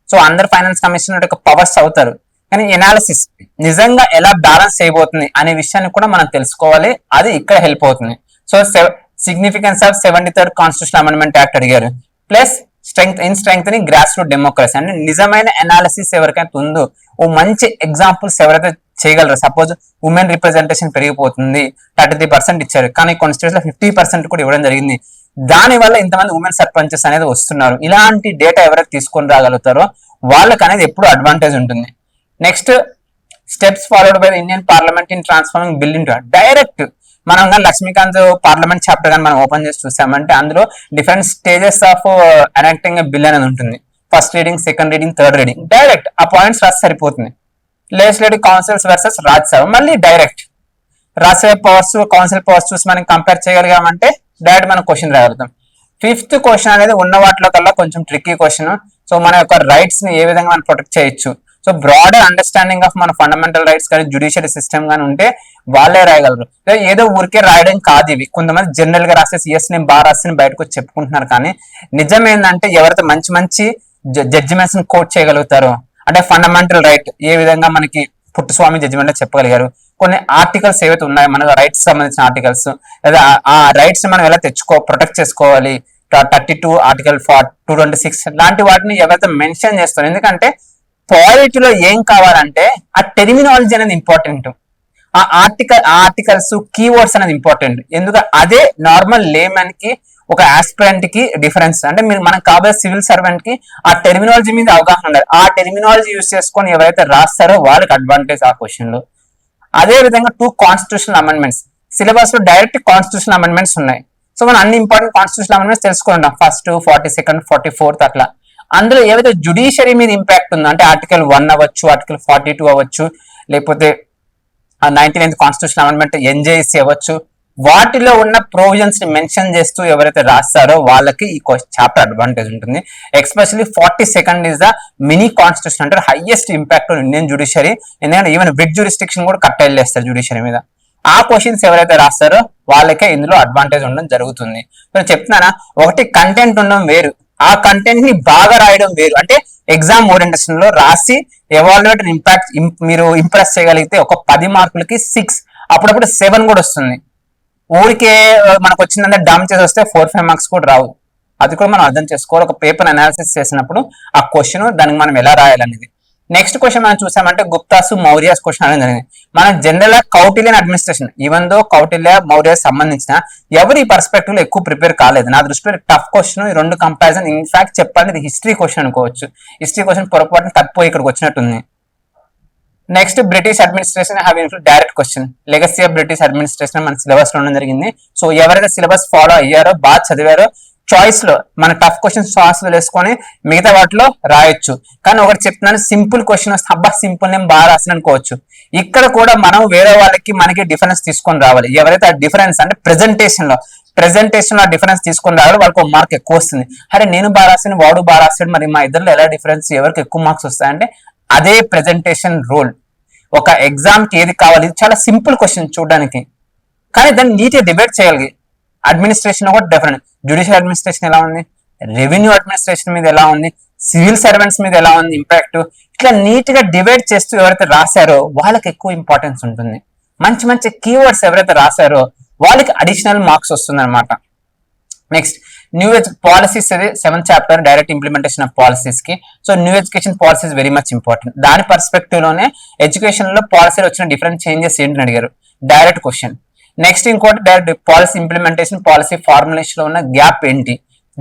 So అందరు ఫైనాన్స్ కమిషన్ యొక్క పవర్స్ అవుతారు, కానీ ఎనాలిసిస్ నిజంగా ఎలా బ్యాలెన్స్ చేయబోతుంది అనే విషయాన్ని కూడా మనం తెలుసుకోవాలి, అది ఇక్కడ హెల్ప్ అవుతుంది. So significance of 73rd constitution amendment act అడిగారు. Plus strengthening grass root democracy, అంటే నిజమైన అనాలిసిస్ ఎవరికైతే ఉందో, ఓ మంచి ఎగ్జాంపుల్స్ ఎవరైతే చేయగలరు. సపోజ్ ఉమెన్ రిప్రజెంటేషన్ పెరిగిపోతుంది, 33% ఇచ్చారు, కానీ కొన్ని స్టేట్స్ లో 50% కూడా ఇవ్వడం జరిగింది. దాని వల్ల ఇంతమంది ఉమెన్ సర్పంచెస్ అనేది వస్తున్నారు. ఇలాంటి డేటా ఎవరైతే తీసుకొని రాగలుగుతారో వాళ్ళకి అనేది ఎప్పుడు అడ్వాంటేజ్ ఉంటుంది. Next steps followed by Indian parliament in transforming bill into direct. మనం కానీ లక్ష్మీకాంత్ పార్లమెంట్ చాప్టర్ కానీ మనం ఓపెన్ చేసి చూసామంటే అందులో different stages of enacting bill అనేది ఉంటుంది. First reading, second reading, third reading, direct ఆ పాయింట్స్ రాసి సరిపోతుంది. లెజిస్లేటివ్ కౌన్సిల్స్ వర్సెస్ రాజ్యసభ, మళ్ళీ direct Rajya Sabha powers, council powers చూసి మనం కంపేర్ చేయగలిగామంటే డైరెక్ట్ మనం క్వశ్చన్ రాగలుగుతాం. 5th క్వశ్చన్ అనేది ఉన్న వాటిలో కల్లా కొంచెం ట్రిక్కీ క్వశ్చన్. సో మన యొక్క రైట్స్ ని ఏ విధంగా మనం ప్రొటెక్ట్ చేయొచ్చు, సో బ్రాడర్ అండర్స్టాండింగ్ ఆఫ్ మన ఫండమెంటల్ రైట్స్ కానీ జ్యుడిషియరీ సిస్టమ్ కానీ ఉంటే వాళ్ళే రాయగలరు. ఏదో ఊరికే రాయడం కాదు ఇవి. కొంతమంది జనరల్ గా రాసేసి ఎస్ నేను బాగా రాసి బయటకు వచ్చి చెప్పుకుంటున్నారు, కానీ నిజం ఏంటంటే ఎవరైతే మంచి మంచి జడ్జిమెంట్స్ ని కోట్ చేయగలుగుతారో, అంటే ఫండమెంటల్ రైట్ ఏ విధంగా మనకి పుట్టుస్వామి జడ్జిమెంట్ లో చెప్పగలిగారు, కొన్ని ఆర్టికల్స్ ఏవైతే ఉన్నాయో మన రైట్స్ సంబంధించిన ఆర్టికల్స్, లేదా ఆ రైట్స్ మనం ఎలా ప్రొటెక్ట్ చేసుకోవాలి, 32 ఆర్టికల్ 226 లాంటి వాటిని ఎవరైతే మెన్షన్ చేస్తారో. ఎందుకంటే పాలిటీలో ఏం కావాలంటే ఆ టెర్మినాలజీ అనేది ఇంపార్టెంట్, ఆ ఆర్టికల్స్ కీవర్డ్స్ అనేది ఇంపార్టెంట్. ఎందుకంటే అదే నార్మల్ లేమన్ కి ఒక ఆస్పిరెంట్ కి డిఫరెన్స్. అంటే మనకు కాబోయే సివిల్ సర్వెంట్ కి ఆ టెర్మినాలజీ మీద అవగాహన ఉండాలి. ఆ టెర్మినాలజీ యూజ్ చేసుకొని ఎవరైతే రాస్తారో వాళ్ళకి అడ్వాంటేజ్ ఆ క్వశ్చన్ లో. అదే విధంగా 2 కాన్స్టిట్యూషనల్ అమెండ్మెంట్స్ సిలబస్ లో డైరెక్ట్ కాన్స్టిట్యూషనల్ అమెండ్మెంట్స్ ఉన్నాయి. సో మనం అన్ని ఇంపార్టెంట్ కాన్స్టిట్యూషనల్ అమెండ్మెంట్స్ తెలుసుకుంటాం, ఫస్ట్, 42nd, 44th అట్లా. అందులో ఏవైతే జుడిషియరీ మీద ఇంపాక్ట్ ఉందో, అంటే ఆర్టికల్ 1 అవ్వచ్చు, ఆర్టికల్ 42 అవ్వచ్చు, లేకపోతే 99th కాన్స్టిట్యూషన్ అమెండ్మెంట్ ఎన్జేసి అవ్వచ్చు, వాటిలో ఉన్న ప్రొవిజన్స్ ని మెన్షన్ చేస్తూ ఎవరైతే రాస్తారో వాళ్ళకి ఈ చాప్టర్ అడ్వాంటేజ్ ఉంటుంది. Especially 42nd is the mini constitution, అంటే హైయెస్ట్ ఇంపాక్ట్ ఇండియన్ జుడిషియరీ. ఎందుకంటే ఈవెన్ బిగ్ జ్యూరిస్డిక్షన్ కూడా కట్టేస్తారు జుడిషియరీ మీద. ఆ క్వశ్చన్స్ ఎవరైతే రాస్తారో వాళ్ళకే ఇందులో అడ్వాంటేజ్ ఉండడం జరుగుతుంది. నేను చెప్తున్నానా, ఒకటి కంటెంట్ ఉండడం వేరు, ఆ కంటెంట్ ని బాగా రాయడం వేరు. అంటే ఎగ్జామ్ ఓరియంటేషన్ లో రాసి ఎవాల్యుయేట్ ఇంపాక్ట్ మీరు ఇంప్రెస్ చేయగలిగితే ఒక 10 మార్కులకి 6, అప్పుడప్పుడు 7 కూడా వస్తుంది. ఊరికే మనకు వచ్చిందంటే డామ్ చేసి వస్తే 4-5 మార్క్స్ కూడా రావు. అది కూడా మనం అర్థం చేసుకోవాలి ఒక పేపర్ అనాలిసిస్ చేసినప్పుడు ఆ క్వశ్చన్ దానికి మనం ఎలా రాయాలనేది. నెక్స్ట్ క్వశ్చన్ మనం చూసామంటే గుప్తాసు మౌర్యాస్ క్వశ్చన్ అనేది జరిగింది. మనం జనరల్ గా Kautilyan administration even though Kautilya Maurya సంబంధించిన ఎవరు ఈ పర్స్పెక్టివ్ లో ఎక్కువ ప్రిపేర్ కాలేదు. నా దృష్టిలో టఫ్ క్వశ్చన్ ఈ రెండు కంపారిజన్. ఇన్ఫాక్ట్ చెప్పాలంటే ఇది హిస్టరీ క్వశ్చన్ అనుకోవచ్చు. హిస్టరీ క్వశ్చన్ పొరపాటున తప్పిపోయి ఇక్కడికి వచ్చినట్టుంది. Next British administration have influence direct question. Legacy of British administration మన సిలబస్ లో ఉండడం జరిగింది. సో ఎవరైతే సిలబస్ ఫాలో అయ్యారో బాగా చదివారో చాయిస్ లో మన టఫ్ క్వశ్చన్స్ చాయిస్ లో వేసుకొని మిగతా వాటిలో రాయొచ్చు. కానీ ఒకటి చెప్తున్నాను, సింపుల్ క్వశ్చన్ వస్తే అబ్బా సింపుల్ నేను బాగా రాసిన అనుకోవచ్చు. ఇక్కడ కూడా మనం వేరే వాళ్ళకి మనకి డిఫరెన్స్ తీసుకొని రావాలి. ఎవరైతే ఆ డిఫరెన్స్ అంటే ప్రెజెంటేషన్ లో ఆ డిఫరెన్స్ తీసుకొని రావాలి, వాళ్ళకి ఒక మార్క్ ఎక్కువ వస్తుంది. అరే నేను బాగా రాసాను వాడు బాగా రాసాడు, మరి మా ఇద్దరులో ఎలా డిఫరెన్స్, ఎవరికి ఎక్కువ మార్క్స్ వస్తాయంటే అదే ప్రెజెంటేషన్ రూల్. ఒక ఎగ్జామ్ కి ఏది కావాలి, ఇది చాలా సింపుల్ క్వశ్చన్ చూడడానికి, కానీ దాన్ని నీట్గా డిబేట్ చేయాలి. అడ్మినిస్ట్రేషన్ కూడా డిఫరెంట్. జ్యుడిషియల్ అడ్మినిస్ట్రేషన్ ఎలా ఉంది, రెవెన్యూ అడ్మినిస్ట్రేషన్ మీద ఎలా ఉంది, సివిల్ సర్వెంట్స్ మీద ఎలా ఉంది ఇంపాక్ట్, ఇట్లా నీట్ గా డిబేట్ చేస్తూ ఎవరైతే రాశారో వాళ్ళకి ఎక్కువ ఇంపార్టెన్స్ ఉంటుంది. మంచి మంచి కీవర్డ్స్ ఎవరైతే రాశారో వాళ్ళకి అడిషనల్ మార్క్స్ వస్తుంది అనమాట. నెక్స్ట్ న్యూ పాలసీస్, అది 7th chapter direct implementation of policies కి. So new education policies very much important. దాని పర్స్పెక్టివ్ లోనే ఎడ్యుకేషన్ లో పాలసీలు వచ్చిన డిఫరెంట్ చేంజెస్ ఏంటని అడిగారు, డైరెక్ట్ క్వశ్చన్. నెక్స్ట్ ఇంకోటి direct policy implementation, policy formulation లో ఉన్న గ్యాప్ ఏంటి,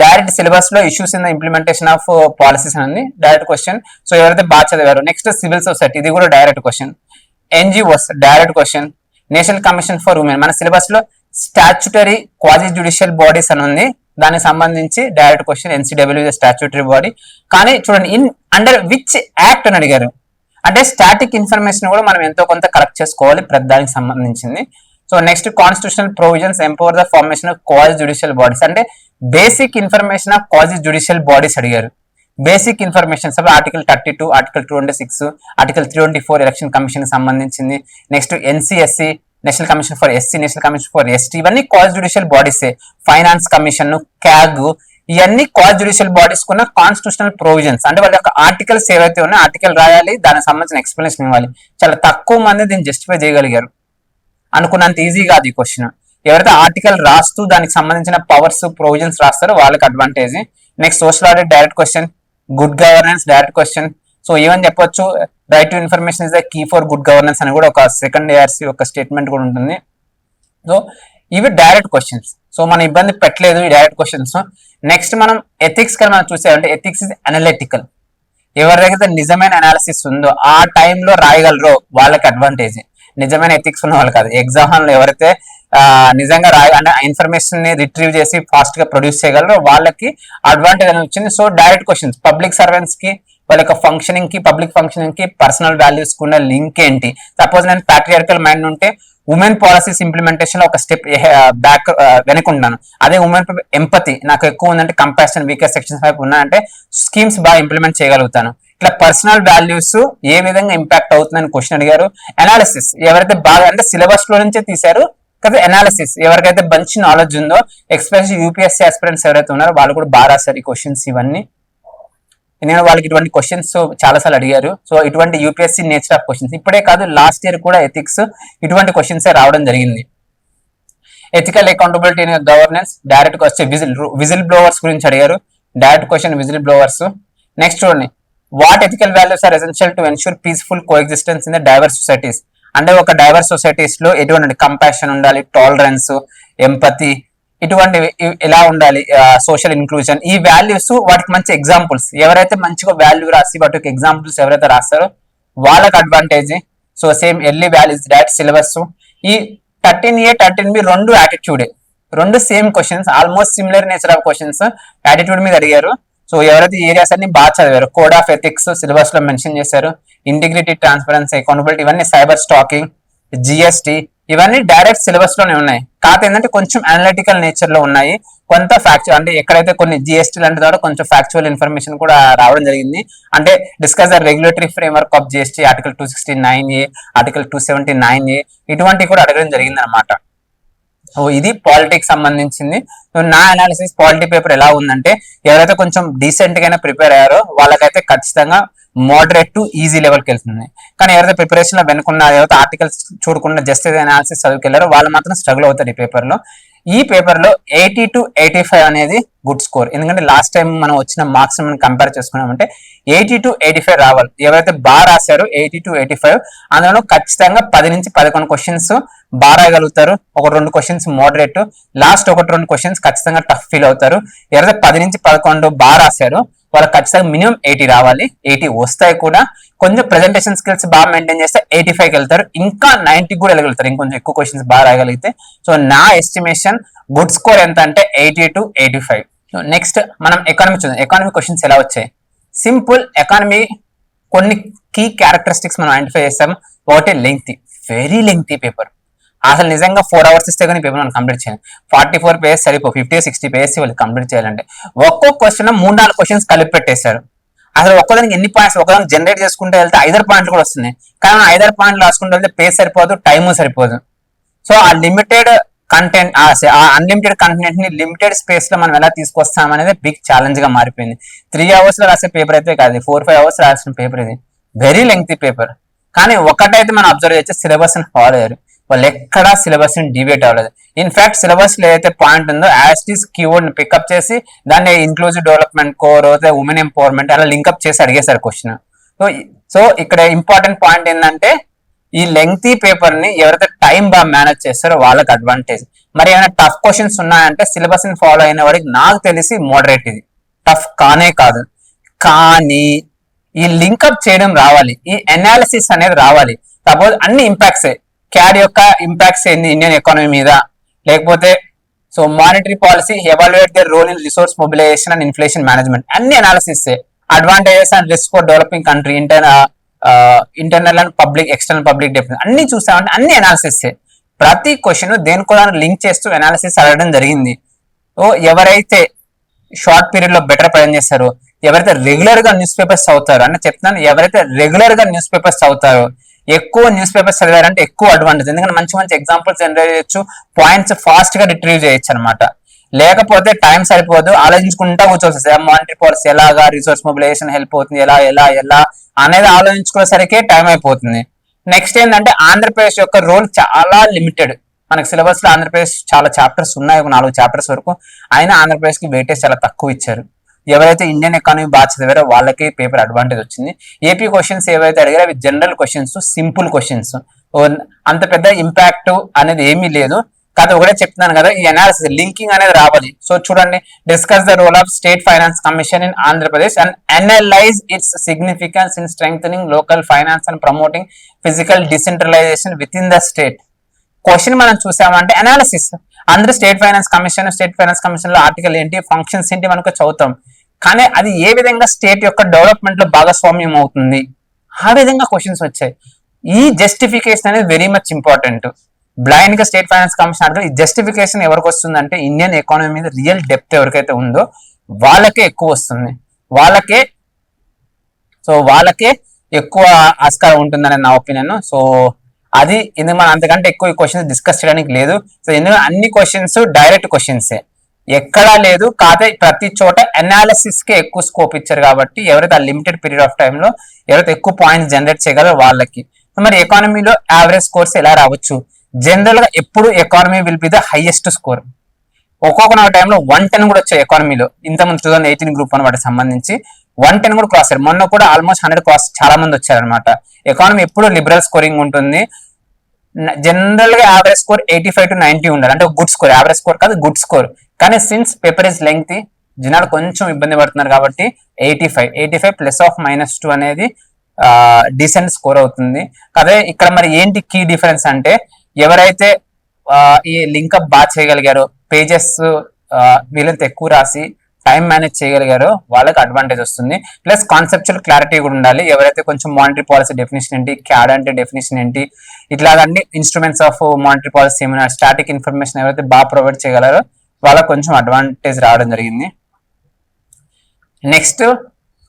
డైరెక్ట్ సిలబస్ లో issues in the implementation of policies అనేది డైరెక్ట్ క్వశ్చన్. సో ఎవరైతే బాగా చదివారు. నెక్స్ట్ సివిల్ సొసైటీ, ఇది కూడా direct question. NGOs direct question. National commission for women మన సిలబస్ లో స్టాచ్యుటరీ క్వాజీ జ్యుడిషియల్ బాడీస్ అని ఉంది, దానికి సంబంధించి direct question. NCW statutory body. కానీ చూడండి ఇన్ అండర్ విచ్ యాక్ట్ అని అడిగారు. అంటే స్టాటిక్ ఇన్ఫర్మేషన్ కూడా మనం ఎంతో కొంత కలెక్ట్ చేసుకోవాలి దానికి సంబంధించింది. So next constitutional provisions empower the formation of quasi judicial bodies, అంటే basic information of quasi judicial bodies అడిగారు. Basic information article 32, article 226, article 324 election commission సంబంధించింది. Next NCSC, national commission for SC, national commission for ST, ఇవన్నీ quasi judicial bodies. Finance commission, CAG, ఇవన్నీ క్వాజీ జ్యుడిషియల్ బాడీస్ కున్న కాన్స్టిట్యూషనల్ ప్రొవిజన్స్. అంటే వాళ్ళ యొక్క ఆర్టికల్స్ ఏవైతే ఉన్నాయో ఆర్టికల్ రాయాలి, దానికి సంబంధించిన ఎక్స్ప్లెనేషన్ ఇవ్వాలి. చాలా తక్కువ మంది దీన్ని జస్టిఫై చేయగలిగారు. అనుకున్నంత ఈజీ కాదు ఈ క్వశ్చన్. ఎవరైతే ఆర్టికల్ రాస్తూ దానికి సంబంధించిన పవర్స్ ప్రొవిజన్స్ రాస్తారో వాళ్ళకి advantage. Next social audit direct question. Good governance direct question. So ఏమని చెప్పొచ్చు, right to information is the key for good governance అని కూడా ఒక సెకండ్ ARC ఒక స్టేట్మెంట్ కూడా ఉంటుంది. సో ఇవి డైరెక్ట్ క్వశ్చన్స్. సో మనం ఇబ్బంది పెట్టలేదు ఈ డైరెక్ట్ క్వశ్చన్స్. నెక్స్ట్ మనం ఎథిక్స్ కానీ మనం చూసామంటే ఎథిక్స్ ఇస్ అనలిటికల్. ఎవరిదైతే నిజమైన అనాలిసిస్ ఉందో ఆ టైంలో రాయగలరో వాళ్ళకి అడ్వాంటేజ్. నిజమైన ఎథిక్స్ ఉన్న వాళ్ళు కాదు. ఎగ్జామ్ లో ఎవరైతే నిజంగా అంటే ఇన్ఫర్మేషన్ ని రిట్రీవ్ చేసి ఫాస్ట్ గా ప్రొడ్యూస్ చేయగలరో వాళ్ళకి అడ్వాంటేజ్ అని వచ్చింది. So direct questions, public servants కి వాళ్ళ యొక్క ఫంక్షనింగ్ కి, పబ్లిక్ ఫంక్షనింగ్ కి పర్సనల్ వాల్యూస్ కి ఉన్న లింక్ ఏంటి. సపోజ్ నేను ప్యాట్రియార్కల్ మైండ్ ఉంటే ఉమెన్ పాలసీస్ ఇంప్లిమెంటేషన్ లో ఒక స్టెప్ బ్యాక్ వెనుకుంటున్నాను. అదే ఉమెన్ ఎంపతి నాకు ఎక్కువ ఉందంటే, కంపాషన్ వీకర్ సెక్షన్స్ వైపు ఉన్నాయంటే స్కీమ్స్ బాగా ఇంప్లిమెంట్ చేయగలుగుతాను. ఇట్లా పర్సనల్ వాల్యూస్ ఏ విధంగా ఇంపాక్ట్ అవుతుందని క్వశ్చన్ అడిగారు. అనాలిసిస్ ఎవరైతే బాగా అంటే సిలబస్ లో నుంచే తీశారు కదా. అనాలిసిస్ ఎవరికైతే మంచి నాలెడ్జ్ ఉందో, ఎక్స్పెషల్లీ యూపీఎస్సీ ఆస్పిరెంట్స్ ఎవరైతే ఉన్నారో వాళ్ళు కూడా బాగా రాశారు ఈ క్వశ్చన్స్. ఇవన్నీ నేను వాళ్ళకి ఇటువంటి క్వశ్చన్స్ చాలా సార్లు అడిగారు. సో ఇటువంటి యూపీఎస్సీ నేచర్ ఆఫ్ క్వశ్చన్స్ ఇప్పుడే కాదు, లాస్ట్ ఇయర్ కూడా ఎథిక్స్ ఇటువంటి క్వశ్చన్స్ రావడం జరిగింది. Ethical accountability in governance direct వచ్చే విజిల్ బ్లోవర్స్ గురించి అడిగారు. Direct question whistle blowers. Next చూడండి, what ethical values are essential to ensure peaceful coexistence in the diverse societies. అంటే ఒక డైవర్స్ సొసైటీస్ లో ఎటువంటి కంపాషన్ ఉండాలి, టాలరెన్స్, ఎంపతి, ఇటువంటివి ఎలా ఉండాలి, సోషల్ ఇన్క్లూజన్, ఈ వాల్యూస్ వాటికి మంచి ఎగ్జాంపుల్స్. ఎవరైతే మంచిగా వాల్యూ రాసి వాటికి ఎగ్జాంపుల్స్ ఎవరైతే రాస్తారో వాళ్ళకి advantage. So same early values direct syllabus. ఈ 13A 13B రెండు యాటిట్యూడే, రెండు same questions, almost similar nature of questions attitude మీద అడిగారు. సో ఎవరైతే ఏరియాస్ అన్ని బాగా చదివారు, కోడ్ ఆఫ్ ఎథిక్స్ సిలబస్ లో మెన్షన్ చేశారు. ఇంటిగ్రిటీ, ట్రాన్స్పరెన్సీ, అకౌంటబిలిటీ, ఇవన్నీ సైబర్ స్టాకింగ్, జిఎస్టీ, ఇవన్నీ డైరెక్ట్ సిలబస్ లోనే ఉన్నాయి. కాకపోతే ఏంటంటే కొంచెం అనలిటికల్ నేచర్ లో ఉన్నాయి. కొంత ఫ్యాక్చువల్ అంటే ఎక్కడైతే కొన్ని జిఎస్టీ లాంటి ద్వారా కొంచెం ఫ్యాక్చువల్ ఇన్ఫర్మేషన్ కూడా రావడం జరిగింది. అంటే discuss the regulatory framework of GST, article 269A, article 279A, ఇటువంటివి కూడా అడగడం జరిగింది అనమాట. సో ఇది పాలిటిక్స్ సంబంధించింది. సో నా అనాలిసిస్ పాలిటీ పేపర్ ఎలా ఉందంటే, ఎవరైతే కొంచెం డీసెంట్ గానే ప్రిపేర్ అయ్యారో వాళ్ళకైతే ఖచ్చితంగా మోడరేట్ టు ఈజీ లెవెల్కి వెళ్తుంది. కానీ ఎవరైతే ప్రిపరేషన్ లో వెనుకున్న, ఎవరైతే ఆర్టికల్స్ చూడకుండా జస్ట్ అనాలిసిస్ చదువుకెళ్లారో వాళ్ళు మాత్రం స్ట్రగుల్ అవుతారు ఈ పేపర్ లో. ఈ పేపర్ లో 80 to 85 అనేది గుడ్ స్కోర్. ఎందుకంటే లాస్ట్ టైం మనం వచ్చిన మార్క్స్ మనం కంపేర్ చేసుకున్నామంటే 80 to 85 రావాలి. ఎవరైతే బాగా రాశారో 80 to 85, అందులో ఖచ్చితంగా 10 నుంచి 11 క్వశ్చన్స్ బాగా రాయగలుగుతారు. ఒక 2 క్వశ్చన్స్ మోడరేట్, లాస్ట్ 1-2 క్వశ్చన్స్ ఖచ్చితంగా టఫ్ ఫీల్ అవుతారు. ఎవరైతే 10 నుంచి 11 బాగా రాశారో వాళ్ళకి ఖచ్చితంగా మినిమం 80 రావాలి. 80 వస్తాయి కూడా. కొంచెం ప్రెజెంటేషన్ స్కిల్స్ బాగా మెయింటైన్ చేస్తే 85కి వెళ్తారు, ఇంకా 90 కూడా వెళ్ళగలుగుతారు ఇంకొంచెం ఎక్కువ క్వశ్చన్స్ బాగా రాయగలిగితే. సో నా ఎస్టిమేషన్ గుడ్ స్కోర్ ఎంత అంటే 80 to 85. నెక్స్ట్ మనం ఎకానమీ చూద్దాం. ఎకానమీ క్వశ్చన్స్ ఎలా వచ్చాయి? సింపుల్. ఎకానమీ కొన్ని కీ క్యారెక్టరిస్టిక్స్ మనం ఐడెంటిఫై చేస్తాం. ఒకటి లెంగ్తీ, వెరీ లెంగ్తీ పేపర్. అసలు నిజంగా 4 hours ఇస్తే కానీ పేపర్ మనం కంప్లీట్ చేయాలి. 44 pages సరిపో, 50-60 pages వాళ్ళు కంప్లీట్ చేయాలంటే ఒక్కొక్క క్వశ్చన్ 3-4 క్వశ్చన్స్ కలిపి పెట్టేశారు. అసలు ఒక్కదానికి ఎన్ని పాయింట్స్, ఒకదానికి జనరేట్ చేసుకుంటే వెళ్తే 5 పాయింట్లు కూడా వస్తున్నాయి. కానీ 5 పాయింట్లు రాసుకుంటూ వెళ్తే పేజ్ సరిపోదు, టైము సరిపోదు. సో ఆ లిమిటెడ్ కంటెంట్, ఆ అన్లిమిటెడ్ కంటెంట్ ని లిమిటెడ్ స్పేస్ లో మనం ఎలా తీసుకొస్తాం అనేది బిగ్ ఛాలెంజ్ గా మారిపోయింది. 3 hours లో రాసే పేపర్ అయితే కాదు, 4-5 hours రాసిన పేపర్ ఇది. Very lengthy paper. కానీ ఒకటైతే మనం అబ్జర్వ్ చేస్తే సిలబస్ ని ఫాలో అయ్యారు. వాళ్ళు ఎక్కడా సిలబస్ ని డివేట్ అవ్వలేదు. ఇన్ఫాక్ట్ సిలబస్ లో ఏదైతే పాయింట్ ఉందో యాస్టీస్ కీవర్డ్ ని పికప్ చేసి దాన్ని inclusive development core, women empowerment అలా లింకప్ చేసి అడిగేశారు క్వశ్చన్. సో ఇక్కడ ఇంపార్టెంట్ పాయింట్ ఏంటంటే, ఈ లెంగ్తీ పేపర్ ని ఎవరైతే టైం బాగా మేనేజ్ చేస్తారో వాళ్ళకి అడ్వాంటేజ్. మరి ఏమైనా టఫ్ క్వశ్చన్స్ ఉన్నాయంటే సిలబస్ ని ఫాలో అయిన వాడికి నాకు తెలిసి మోడరేట్, ఇది టఫ్ కానే కాదు. కానీ ఈ లింకప్ చేయడం రావాలి, ఈ అనాలిసిస్ అనేది రావాలి. సపోజ్ అన్ని ఇంపాక్ట్స్, క్యాడ్ యొక్క ఇంపాక్ట్స్ ఏంది ఇండియన్ ఎకానమీ మీద, లేకపోతే so monetary policy evaluate the role in resource mobilization and inflation management, అన్ని analysis. Advantages and risk for developing country, internal and public, external public debt, అన్ని చూసామంటే అన్ని అనాలిసిస్. ప్రతి క్వశ్చన్ దేనికో దాన్ని లింక్ చేస్తూ అనాలిసిస్ అడగడం జరిగింది. సో ఎవరైతే షార్ట్ పీరియడ్ లో బెటర్ ప్రజెంట్ చేస్తారో, ఎవరైతే రెగ్యులర్ గా న్యూస్ పేపర్స్ చదువుతారో, అంటే చెప్తున్నాను ఎవరైతే రెగ్యులర్ గా న్యూస్ పేపర్స్ చదువుతారో, ఎక్కువ న్యూస్ పేపర్స్ చదివారంటే ఎక్కువ అడ్వాంటేజ్. ఎందుకంటే మంచి మంచి ఎగ్జాంపుల్స్ జనరేట్ చేయొచ్చు, పాయింట్స్ ఫాస్ట్ గా రిట్రీవ్ చేయొచ్చు అనమాట. లేకపోతే టైం సరిపోదు, ఆలోచించుకుంటా కూర్చోవచ్చు. మానిటరీ పాలసీ ఎలాగా, రిసోర్స్ మొబిలైజేషన్ హెల్ప్ అవుతుంది, ఎలా ఎలా ఎలా అనేది ఆలోచించుకునేసరికి టైం అయిపోతుంది. నెక్స్ట్ ఏంటంటే ఆంధ్రప్రదేశ్ యొక్క రోల్ చాలా లిమిటెడ్. మనకి సిలబస్ లో ఆంధ్రప్రదేశ్ చాలా చాప్టర్స్ ఉన్నాయి, ఒక 4 చాప్టర్స్ వరకు. అయినా ఆంధ్రప్రదేశ్ కి వెయిటేజ్ చాలా తక్కువ ఇచ్చారు. ఎవరైతే ఇండియన్ ఎకానమీ బాగా చదివారో వాళ్ళకి పేపర్ అడ్వాంటేజ్ వచ్చింది. ఏపీ క్వశ్చన్స్ ఏవైతే అడిగారో అవి జనరల్ క్వశ్చన్స్, సింపుల్ క్వశ్చన్స్, అంత పెద్ద ఇంపాక్ట్ అనేది ఏమీ లేదు. కాదు ఒకటే చెప్తున్నాను కదా, ఈ అనాలిసిస్ లింకింగ్ అనేది రావాలి. సో చూడండి, discuss the role of state finance commission in Andhra Pradesh and analyze its significance in strength local finance and promoting physical decentralization with in the state. Question మనం చూసామంటే అనాలిసిస్. అందరూ స్టేట్ ఫైనాన్స్ కమిషన్ లో ఆర్టికల్ ఏంటి, ఫంక్షన్స్ ఏంటి మనకు చదువుతాం. కానీ అది ఏ విధంగా స్టేట్ యొక్క డెవలప్మెంట్ లో భాగస్వామ్యం అవుతుంది, ఆ విధంగా క్వశ్చన్స్ వచ్చాయి. ఈ జస్టిఫికేషన్ అనేది వెరీ మచ్ ఇంపార్టెంట్. బ్లైండ్ గా స్టేట్ ఫైనాన్స్ కమిషన్ ఆర్టికల్, ఈ జస్టిఫికేషన్ ఎవరికి వస్తుందంటే ఇండియన్ ఎకానమీ మీద రియల్ డెప్త్ ఎవరికైతే ఉందో వాళ్ళకే ఎక్కువ వస్తుంది, వాళ్ళకే ఎక్కువ ఆస్కారం ఉంటుందని నా ఒపీనియన్. సో అది ఎందుకు మనం అంతకంటే ఎక్కువ క్వశ్చన్స్ డిస్కస్ చేయడానికి లేదు. సో ఎందుకంటే అన్ని క్వశ్చన్స్ డైరెక్ట్ క్వశ్చన్సే, ఎక్కడా లేదు. కాకపోతే ప్రతి చోట అనాలిసిస్ కే ఎక్కువ స్కోప్ ఇచ్చారు కాబట్టి ఎవరైతే ఆ లిమిటెడ్ పీరియడ్ ఆఫ్ టైమ్ లో ఎవరైతే ఎక్కువ పాయింట్స్ జనరేట్ చేయగలరో వాళ్ళకి. మరి ఎకానమీలో యావరేజ్ స్కోర్స్ ఎలా రావచ్చు? జనరల్ గా ఎప్పుడు economy will be the highest score. ఒక్కొక్క టైంలో 110 కూడా వచ్చాయి ఎకానమీలో. ఇంతకుముందు 2018 గ్రూప్ 1 వాటికి సంబంధించి 110 కూడా క్రాస్ అయ్యారు. మొన్న కూడా ఆల్మోస్ట్ 100 క్రాస్ చాలా మంది వచ్చారనమాట. ఎకానమీ ఎప్పుడు లిబరల్ స్కోరింగ్ ఉంటుంది. జనరల్ గా యావరేజ్ స్కోర్ 85 to 90 ఉండాలి, అంటే గుడ్ స్కోర్, యావరేజ్ స్కోర్ కాదు గుడ్ స్కోర్. కానీ సిన్స్ పేపర్ ఇస్ లెంగ్తీ, జనాలు కొంచెం ఇబ్బంది పడుతున్నారు కాబట్టి 85 +-2 అనేది డీసెంట్ స్కోర్ అవుతుంది. అదే ఇక్కడ మరి ఏంటి కీ డిఫరెన్స్ అంటే, ఎవరైతే ఈ లింకప్ బాగా చేయగలిగారో, పేజెస్ వీళ్ళంత ఎక్కువ రాసి టైం మేనేజ్ చేయగలిగారో వాళ్ళకి అడ్వాంటేజ్ వస్తుంది. ప్లస్ కాన్సెప్చువల్ క్లారిటీ కూడా ఉండాలి. ఎవరైతే కొంచెం మానిటరీ పాలసీ డెఫినేషన్ ఏంటి, క్యాడ్ అంటే డెఫినేషన్ ఏంటి, ఇట్లా అన్ని ఇన్స్ట్రుమెంట్స్ ఆఫ్ మానిటరీ పాలసీ ఏమైనా స్టాటిక్ ఇన్ఫర్మేషన్ ఎవరైతే బాగా ప్రొవైడ్ చేయగలరో వాళ్ళకి కొంచెం అడ్వాంటేజ్ రావడం జరిగింది. Next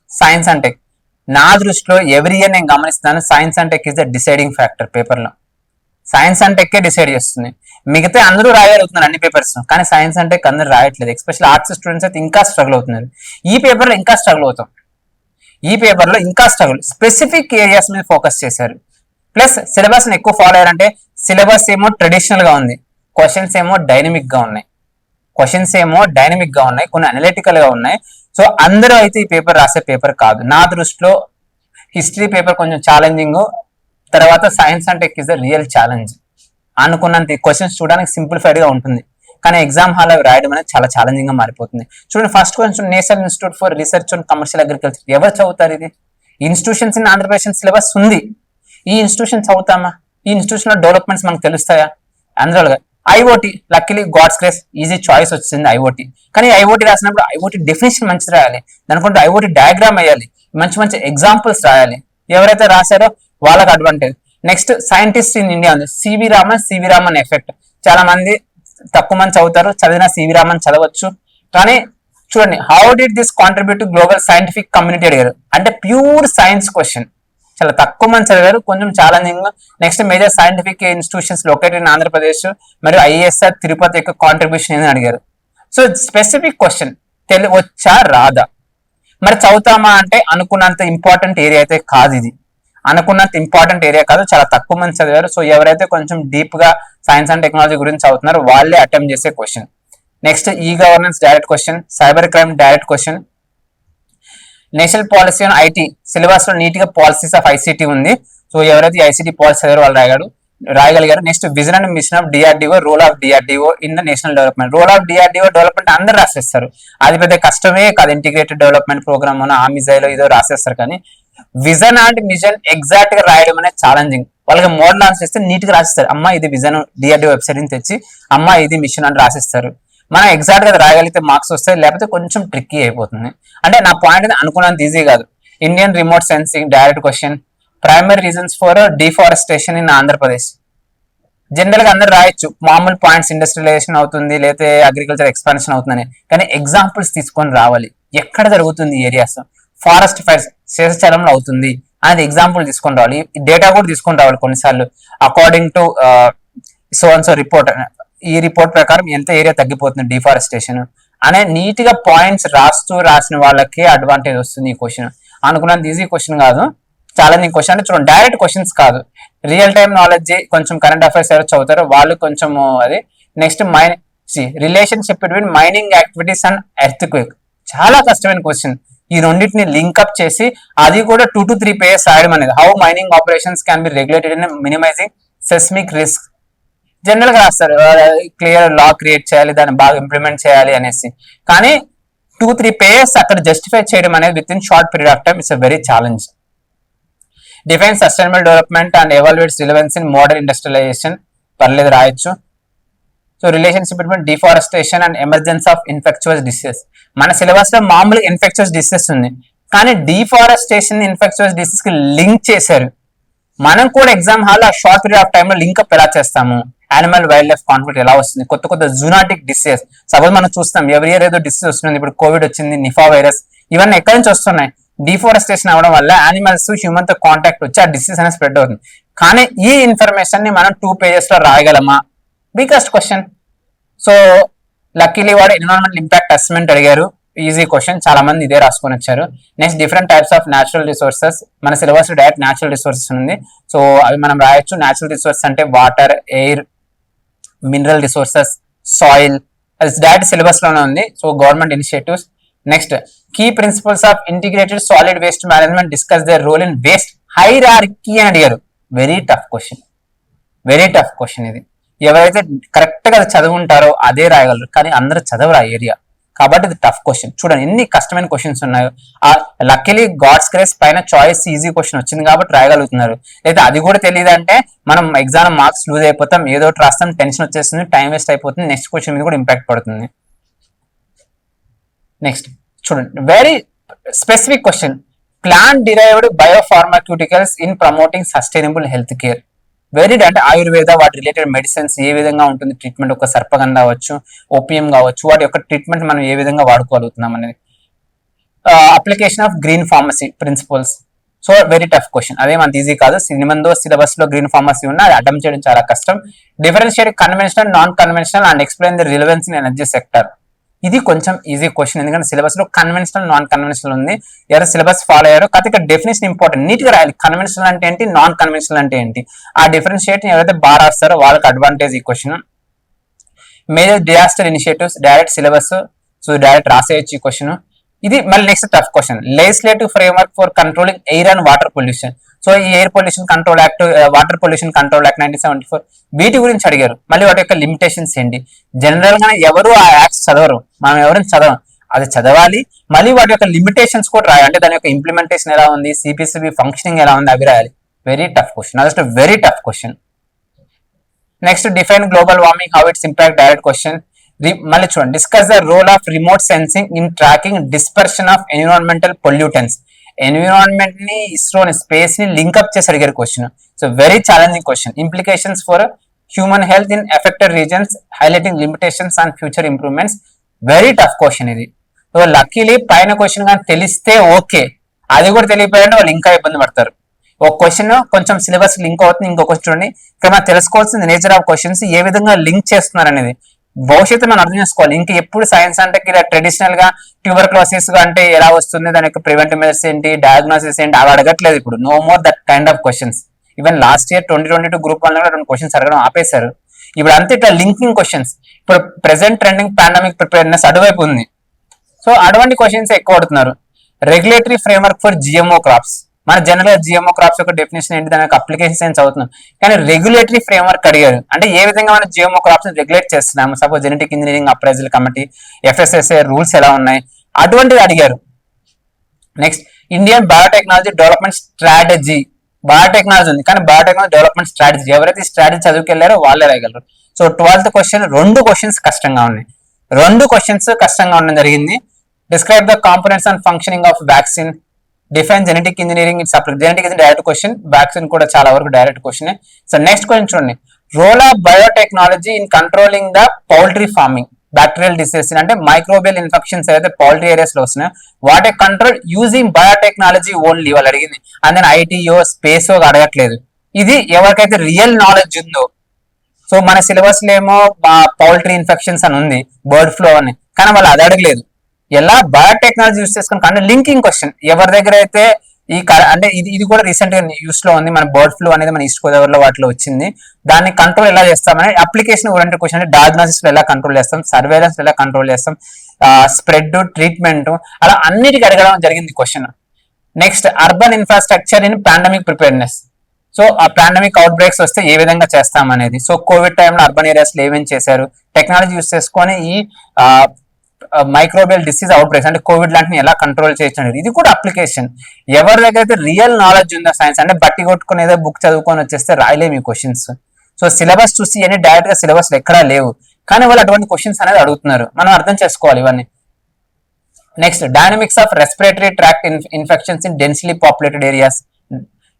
science and tech. నా దృష్టిలో ఎవ్రీ ఇయర్ నేను గమనిస్తాను, science and tech is the deciding factor పేపర్లో. సైన్స్ అండ్ టెక్కే డిసైడ్ చేస్తుంది. మిగతా అందరూ రాయగలుగుతున్నారు అన్ని పేపర్స్, కానీ సైన్స్ అంటే అందరూ రాయట్లేదు. ఎస్పెషల్ ఆర్ట్స్ స్టూడెంట్స్ అయితే ఇంకా స్ట్రగుల్ అవుతున్నారు. ఈ పేపర్లో ఇంకా స్ట్రగుల్ అవుతాం. ఈ పేపర్లో ఇంకా స్ట్రగుల్, స్పెసిఫిక్ ఏరియాస్ మీద ఫోకస్ చేశారు. ప్లస్ సిలబస్ ఎక్కువ ఫాలో అయ్యారంటే సిలబస్ ఏమో ట్రెడిషనల్ గా ఉంది, క్వశ్చన్స్ ఏమో డైనమిక్ గా ఉన్నాయి. కొన్ని అనలిటికల్ గా ఉన్నాయి. సో అందరూ అయితే ఈ పేపర్ రాసే పేపర్ కాదు. నా దృష్టిలో హిస్టరీ పేపర్ కొంచెం ఛాలెంజింగ్, తర్వాత science and tech is the real challenge. అనుకున్నంత క్వశ్చన్స్ చూడడానికి సింప్లిఫైడ్ గా ఉంటుంది, కానీ ఎగ్జామ్ హాల్ అవి రాయడం అనేది చాలా ఛాలెంజింగ్ గా మారిపోతుంది. చూడండి, first question national institute for research on commercial agriculture. ఎవరు చదువుతారు ఇది? ఇన్స్టిట్యూషన్స్ ఇన్ ఆంధ్రప్రదేశ్ సిలబస్ ఉంది, ఈ ఇన్స్టిట్యూషన్ చదువుతామా? ఈ ఇన్స్టిట్యూషన్ లో డెవలప్మెంట్స్ మనకు తెలుస్తాయా? అందులో IoT, luckily God's grace easy choice వచ్చింది ఐఓటీ. కానీ ఐఓటీ రాసినప్పుడు ఐఓటీ డెఫినేషన్ మంచిది రాయాలి, దానికంటే ఐఓటీ డయాగ్రామ్ వేయాలి, మంచి మంచి ఎగ్జాంపుల్స్ రాయాలి. ఎవరైతే రాశారో వాళ్ళకి advantage. Next scientist in India ఉంది, సివి రామన్ ఎఫెక్ట్. చాలా మంది తక్కువ మంది చదువుతారు, చదివిన సివి రామన్ చదవచ్చు. కానీ చూడండి, how did this contribute to global scientific community అడిగారు, అంటే ప్యూర్ సైన్స్ క్వశ్చన్. చాలా తక్కువ మంది చదివారు, కొంచెం challenging. Next major scientific institutions located in Andhra Pradesh మరియు ఐఎస్ఆర్ తిరుపతి యొక్క కాంట్రిబ్యూషన్ ఏదని అడిగారు. సో స్పెసిఫిక్ క్వశ్చన్, వచ్చా రాదా? మరి చదువుతామా అంటే అనుకున్నంత ఇంపార్టెంట్ ఏరియా అయితే కాదు ఇది. చాలా తక్కువ మంది చదివారు. సో ఎవరైతే కొంచెం డీప్ గా సైన్స్ అండ్ టెక్నాలజీ గురించి చదువుతున్నారో వాళ్ళే అటెంప్ట్ చేసే question. Next e governance direct question, cyber crime direct question, national policy on IT. Syllabus లో నీట్ గా పాలసీస్ ఆఫ్ ఐసిటీ ఉంది. సో ఎవరైతే ఐసిటీ పాలసీ చదివారో వాళ్ళు రాయగలిగారు. Next vision and mission of DRDO, role of DRDO in the national development. Role of DRDO development అందరూ రాసేస్తారు, అది పెద్ద కష్టమే కాదు. ఇంటిగ్రేటెడ్ డెవలప్మెంట్ ప్రోగ్రామ్ ఆ మిజైల్ ఇదో రాసేస్తారు. కానీ విజన్ అండ్ మిషన్ ఎగ్జాక్ట్ గా రాయడం అనేది ఛాలెంజింగ్. వాళ్ళకి మోడల్ ఆన్సర్ ఇస్తే నీట్ గా రాసిస్తారు. అమ్మా ఇది విజన్, డిఆర్డిఓ వెబ్సైట్ ని తెచ్చి అమ్మా ఇది మిషన్ అని రాసిస్తారు. మనం ఎగ్జాక్ట్ గా రాయగలిగితే మార్క్స్ వస్తాయి, లేకపోతే కొంచెం ట్రిక్కీ అయిపోతుంది. అంటే నా పాయింట్ అనుకున్నంత ఈజీ కాదు. Indian remote sensing direct question, primary reasons for deforestation in Andhra Pradesh. General గా అందరు రాయొచ్చు, మామూలు పాయింట్స్ ఇండస్ట్రియలైజేషన్ అవుతుంది, లేకపోతే అగ్రికల్చర్ ఎక్స్పాన్షన్ అవుతుందని. కానీ ఎగ్జాంపుల్స్ తీసుకొని రావాలి. ఎక్కడ జరుగుతుంది ఏరియాస్? ఫారెస్ట్ ఫైర్స్ శేషాచలంలో అవుతుంది అనేది ఎగ్జాంపుల్ తీసుకొని రావాలి. డేటా కూడా తీసుకొని రావాలి కొన్నిసార్లు. According to so and so report, ఈ రిపోర్ట్ ప్రకారం ఎంత ఏరియా తగ్గిపోతుంది డిఫారెస్టేషన్ అనే నీట్ గా పాయింట్స్ రాసిన వాళ్ళకి అడ్వాంటేజ్ వస్తుంది ఈ క్వశ్చన్. అనుకున్నంత ఈజీ క్వశ్చన్ కాదు, ఛాలెంజింగ్ క్వశ్చన్. అంటే చూడండి, డైరెక్ట్ క్వశ్చన్స్ కాదు, రియల్ టైమ్ నాలెడ్జ్, కొంచెం కరెంట్ అఫైర్స్ ఎవరు చదువుతారో వాళ్ళు కొంచెం అది. Next relationship between mining activities and earth quake. చాలా కష్టమైన క్వశ్చన్. ఈ రెండింటిని లింక్అప్ చేసి అది కూడా 2 to 3 pages రాయడం అనేది. How mining operations can be regulated in minimising seismic risk. General గా రాస్తారు, క్లియర్ లా క్రియేట్ చేయాలి, దాన్ని బాగా ఇంప్లిమెంట్ చేయాలి అనేసి. కానీ 2-3 pages అక్కడ జస్టిఫై చేయడం అనేది with in short period of time it's a very challenge. Define sustainable development and evaluates relevance in modern industrialisation. పర్లేదు రాయొచ్చు. So relationship between deforestation and emergence of infectious diseases. మన సిలబస్ లో మామూలుగా ఇన్ఫెక్చువస్ డిసీజెస్ ఉంది, కానీ డిఫారెస్టేషన్ ఇన్ఫెక్చువస్ డిసీజ్ కి లింక్ చేశారు. మనం కూడా ఎగ్జామ్ హాల్ ఆ షార్ట్ పీరియడ్ ఆఫ్ టైమ్ లో లింక్అప్ ఎలా చేస్తాము? యానిమల్ వైల్డ్ లైఫ్ కాన్ఫ్లిక్ట్ ఎలా వస్తుంది? కొత్త జూనాటిక్ డిసీజెస్ సపోజ్ మనం చూస్తాం, ఎవరి ఇయర్ ఏదో డిసీజ్ వస్తుంది. ఇప్పుడు కోవిడ్ వచ్చింది, నిఫా వైరస్, ఇవన్నీ ఎక్కడి నుంచి వస్తున్నాయి? డిఫారెస్టేషన్ అవ్వడం వల్ల యానిమల్స్ హ్యూమన్ తో కాంటాక్ట్ వచ్చి ఆ డిసీజ్ అనేది స్ప్రెడ్ అవుతుంది. కానీ ఈ ఇన్ఫర్మేషన్ ని మనం 2 pages లో రాయగలమా? Biggest question. సో లక్కీలీ వాడు ఎన్విరాన్మెంటల్ ఇంపాక్ట్ అసెస్మెంట్ అడిగారు, ఈజీ క్వశ్చన్, చాలా మంది ఇదే రాసుకొని వచ్చారు. Next different types of natural resources. మన సిలబస్ డైరెక్ట్ న్యాచురల్ రిసోర్సెస్ ఉంది, సో అవి మనం రాయొచ్చు. న్యాచురల్ రిసోర్సెస్ అంటే water, air, mineral resources, soil, అది డైరెక్ట్ సిలబస్ లోనే ఉంది. So government initiatives. Next key principles of integrated solid waste management, discuss their role in waste hierarchy అని అడిగారు. వెరీ టఫ్ క్వశ్చన్ ఇది. ఎవరైతే కరెక్ట్ గా చదువుంటారో అదే రాయగలరు, కానీ అందరూ చదవరు ఆ ఏరియా, కాబట్టి ఇది టఫ్ క్వశ్చన్. చూడండి ఎన్ని కష్టమైన క్వశ్చన్స్ ఉన్నాయో. లక్కీలీ గాడ్స్ గ్రేస్ పైన చాయిస్ ఈజీ క్వశ్చన్ వచ్చింది కాబట్టి రాయగలుగుతున్నారు. లేదా అది కూడా తెలియదు అంటే మనం ఎగ్జామ్ మార్క్స్ లూజ్ అయిపోతాం, ఏదో ఒకటి రాస్తాం, టెన్షన్ వచ్చేస్తుంది, టైం వేస్ట్ అయిపోతుంది, నెక్స్ట్ క్వశ్చన్ మీద కూడా ఇంపాక్ట్ పడుతుంది. నెక్స్ట్ చూడండి, very specific question, plant derived biopharmaceuticals in promoting sustainable health care. Very అంటే ఆయుర్వేద, వాటి రిలేటెడ్ మెడిసిన్స్ ఏ విధంగా ఉంటుంది ట్రీట్మెంట్, ఒక సర్పగంధ కావచ్చు, ఓపియం కావచ్చు, వాటి యొక్క ట్రీట్మెంట్ మనం ఏ విధంగా వాడుకోగలుగుతున్నాం అనేది. Application of green pharmacy principles. So very tough question, అదేమంత ఈజీ కాదు. సినిమందో సిలబస్ లో గ్రీన్ ఫార్మసీ ఉన్న అది అటెంప్ట్ చేయడం చాలా కష్టం. Differentiate conventional non conventional and explain the relevance in energy sector. ఇది కొంచెం ఈజీ క్వశ్చన్, ఎందుకంటే సిలబస్ లో కన్వెన్షనల్ నాన్ కన్వెన్షనల్ ఉంది. ఎవరు సిలబస్ ఫాలో అయ్యారో కాకపోతే ఇక్కడ డెఫినేషన్ ఇంపార్టెంట్, నీట్ గా రాయాలి. కన్వెన్షనల్ అంటే ఏంటి, నాన్ కన్వెన్షనల్ అంటే ఏంటి, ఆ డిఫరెన్షియేట్ ఎవరైతే బాగా రాస్తారో వాళ్ళకి అడ్వాంటేజ్ ఈ question. Major disaster initiatives direct syllabus, so direct రాసేయచ్చు ఈ క్వశ్చన్. ఇది మళ్ళీ next tough question, legislative framework for controlling air and water pollution. So ఈ air pollution control act, water pollution control act 1974, వీటి గురించి అడిగారు. మళ్ళీ వాటి యొక్క లిమిటేషన్స్ ఏంటి. జనరల్ గా ఎవరు ఆ యాక్ట్స్ చదవరు, మనం ఎవరైనా చదవం, అది చదవాలి. మళ్ళీ వాటి యొక్క లిమిటేషన్స్ కూడా రాయాలి, అంటే దాని యొక్క ఇంప్లిమెంటేషన్ ఎలా ఉంది, సిపిసిబి ఫంక్షనింగ్ ఎలా ఉంది, అవి రాయాలి. Very tough question, just very tough question. Next define global warming, how its impact, direct question. మళ్ళీ చూడండి, discuss the role of remote sensing in tracking dispersion of environmental pollutants. Environment ని, ఇస్రోని, స్పేస్ ని లింక్అప్ చేసి అడిగారు question. So very challenging question. Implications for human health in affected regions, highlighting limitations and future improvements. Very tough question ఇది. సో లక్కీలీ పైన క్వశ్చన్ కానీ తెలిస్తే ఓకే, అది కూడా తెలియపోయారంటే వాళ్ళు ఇంకా ఇబ్బంది పడతారు. ఒక క్వశ్చన్ కొంచెం సిలబస్ లింక్ అవుతుంది, ఇంకో క్వశ్చన్ చూడండి. ఇక్కడ మనం తెలుసుకోవాల్సింది నేచర్ ఆఫ్ క్వశ్చన్స్, ఏ విధంగా లింక్ చేస్తున్నారు అనేది. భవిష్యత్తు మనం అర్థం చేసుకోవాలి. ఇంకా ఎప్పుడు సైన్స్ అంటే ఇలా ట్రెడిషనల్ గా ట్యూబర్క్లోసిస్ అంటే ఎలా వస్తుంది, దాని యొక్క ప్రివెంటివ్ మెజర్స్ ఏంటి, డయాగ్నోసిస్ ఏంటి, అవి అడగట్లేదు ఇప్పుడు. No more that kind of questions. Even last year 2022 group 1 లో 2 క్వశ్చన్స్ అడగడం ఆపేశారు. ఇప్పుడు అంతే ఇట్లా లింకింగ్ క్వశ్చన్స్. ఇప్పుడు ప్రెసెంట్ ట్రెండింగ్ పాండమిక్ ప్రిపేర్నెస్ అటువైపు ఉంది, సో అటువంటి క్వశ్చన్స్ ఎక్కువ అడుగుతున్నారు. Regulatory framework for GMO crops. మన జనరల్ గా జిఎంఓ క్రాప్స్ యొక్క డెఫినేషన్ ఏంటి, దాని యొక్క అప్లికేషన్స్ ఏం చదువుతున్నాం, కానీ రెగ్యులేటరీ ఫ్రేమ్వర్క్ అడిగారు. అంటే ఏ విధంగా మనం జిఎంఓ క్రాప్స్ రెగ్యులేట్ చేస్తున్నాము, suppose genetic engineering appraisal committee, FSSA rules ఎలా ఉన్నాయి, అటువంటిది అడిగారు. Next Indian biotechnology development strategy. Biotechnology ఉంది కానీ బయోటెక్నాలజీ డెవలప్మెంట్ స్ట్రాటజీ, ఎవరైతే స్ట్రాటజీ చదువుకెళ్లారో వాళ్ళే రాయగలరు. సో 12th క్వశ్చన్ 2 క్వశ్చన్స్ కష్టంగా ఉన్నాయి, 2 క్వశ్చన్స్ కష్టంగా ఉండడం జరిగింది. Describe the components and functioning of vaccine, define genetic engineering its apply. Genetic ఇది డైరెక్ట్ క్వశ్చన్, వ్యాక్సిన్ కూడా చాలా వరకు direct question. So next question చూడండి, role of biotechnology in controlling the poultry farming, bacterial disease అంటే మైక్రోబియల్ ఇన్ఫెక్షన్స్ ఏదైతే పౌల్ట్రీ ఏరియాస్ లో వస్తున్నాయో వాటి కంట్రోల్ యూజింగ్ బయోటెక్నాలజీ ఓన్లీ వాళ్ళు అడిగింది. అండ్ ఐటీఓ స్పేస్ అడగట్లేదు. ఇది ఎవరికైతే రియల్ నాలెడ్జ్ ఉందో, సో మన సిలబస్ లో ఏమో పౌల్ట్రీ ఇన్ఫెక్షన్స్ అని ఉంది, బర్డ్ ఫ్లూ అని, కానీ వాళ్ళు అది అడగలేదు. ఎలా బయోటెక్నాలజీ యూస్ చేసుకుని అంటే లింకింగ్ క్వశ్చన్. ఎవరి దగ్గర అయితే ఈ అంటే ఇది కూడా రీసెంట్ గా యూస్ లో ఉంది, మన బర్డ్ ఫ్లూ అనేది మన ఈస్ట్ గోదావరిలో వాటిలో వచ్చింది. దాన్ని కంట్రోల్ ఎలా చేస్తామని అప్లికేషన్ ఓరియంటెడ్ క్వశ్చన్. అంటే డయాగ్నోసిస్ లో ఎలా కంట్రోల్ చేస్తాం, సర్వేలెన్స్ ఎలా కంట్రోల్ చేస్తాం, స్ప్రెడ్, ట్రీట్మెంట్, అలా అన్నిటికీ అడగడం జరిగింది question. Next urban infrastructure in pandemic preparedness. So ఆ పాండమిక్ అవుట్ బ్రేక్స్ వస్తే ఏ విధంగా చేస్తాం అనేది. సో కోవిడ్ టైంలో అర్బన్ ఏరియాస్ లో ఏమేమి చేశారు, టెక్నాలజీ యూస్ చేసుకొని ఈ మైక్రోబియల్ డిసీజ్ అవుట్ బ్రేక్స్ అంటే కోవిడ్ లాంటిని ఎలా కంట్రోల్ చేయొచ్చు అనేది. ఇది కూడా అప్లికేషన్. ఎవరి దగ్గర అయితే రియల్ నాలెడ్జ్ ఉందో సైన్స్, అంటే బట్టి కొట్టుకుని ఏదో బుక్ చదువుకొని వచ్చేస్తే రాయలేము ఈ క్వశ్చన్స్. సో సిలబస్ చూసి అని డైరెక్ట్ గా సిలబస్ ఎక్కడా లేవు, కానీ వాళ్ళు అటువంటి క్వశ్చన్స్ అనేది అడుగుతున్నారు, మనం అర్థం చేసుకోవాలి ఇవన్నీ. Next dynamics of respiratory tract infections in densely populated areas,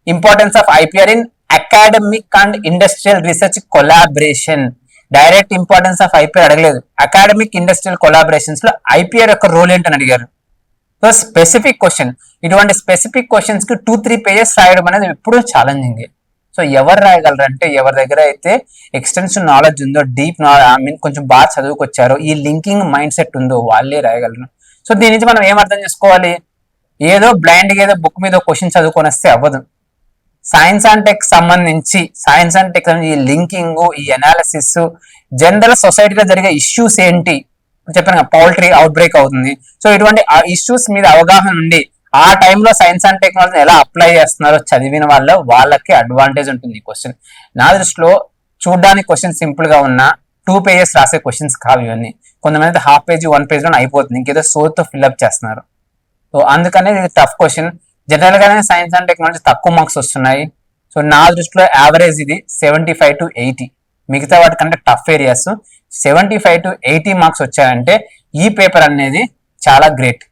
importance of IPR in academic and industrial research collaboration. Direct importance of IPR అడగలేదు, అకాడమిక్ ఇండస్ట్రియల్ కొలాబరేషన్స్ లో ఐపీఆర్ యొక్క రోల్ ఏంటని అడిగారు. So specific question. ఇటువంటి స్పెసిఫిక్ క్వశ్చన్స్ కి 2-3 పేజెస్ రాయడం అనేది ఎప్పుడూ ఛాలెంజింగ్. సో ఎవరు రాయగలరు అంటే ఎవరి దగ్గర అయితే ఎక్స్టెన్షన్ నాలెడ్జ్ ఉందో, డీప్ నాలెడ్జ్, కొంచెం బాగా చదువుకొచ్చారో, ఈ లింకింగ్ మైండ్ సెట్ ఉందో వాళ్ళే రాయగలరు. సో దీని నుంచి మనం ఏం అర్థం చేసుకోవాలి, ఏదో బ్లైండ్ గా ఏదో బుక్ మీద క్వశ్చన్ చదువుకొని వస్తే అవ్వదు. సైన్స్ అండ్ టెక్ సంబంధించి ఈ లింకింగ్, ఈ అనాలిసిస్, జనరల్ సొసైటీలో జరిగే ఇష్యూస్ ఏంటి చెప్పాను, పౌల్ట్రీ అవుట్ బ్రేక్ అవుతుంది. సో ఇటువంటి ఆ ఇష్యూస్ మీద అవగాహన ఉండి ఆ టైంలో సైన్స్ అండ్ టెక్నాలజీని ఎలా అప్లై చేస్తున్నారో చదివిన వాళ్ళకి అడ్వాంటేజ్ ఉంటుంది ఈ క్వశ్చన్. నా దృష్టిలో చూడడానికి క్వశ్చన్ సింపుల్ గా ఉన్న 2 పేజెస్ రాసే క్వశ్చన్స్ కావు ఇవన్నీ. కొంతమంది హాఫ్ పేజీ 1 పేజ్ లో అయిపోతుంది, ఇంకేదో సోర్తో ఫిల్అప్ చేస్తున్నారు. సో అందుకనే ఇది టఫ్ క్వశ్చన్. జనరల్ గానే సైన్స్ అండ్ టెక్నాలజీ తక్కువ మార్క్స్ వస్తున్నాయి. సో నా దృష్టిలో యావరేజ్ ఇది 75 to 80. మిగతా వాటికంటే టఫ్ ఏరియాస్ 75 to 80 మార్క్స్ వచ్చాయంటే ఈ పేపర్ అనేది చాలా గ్రేట్,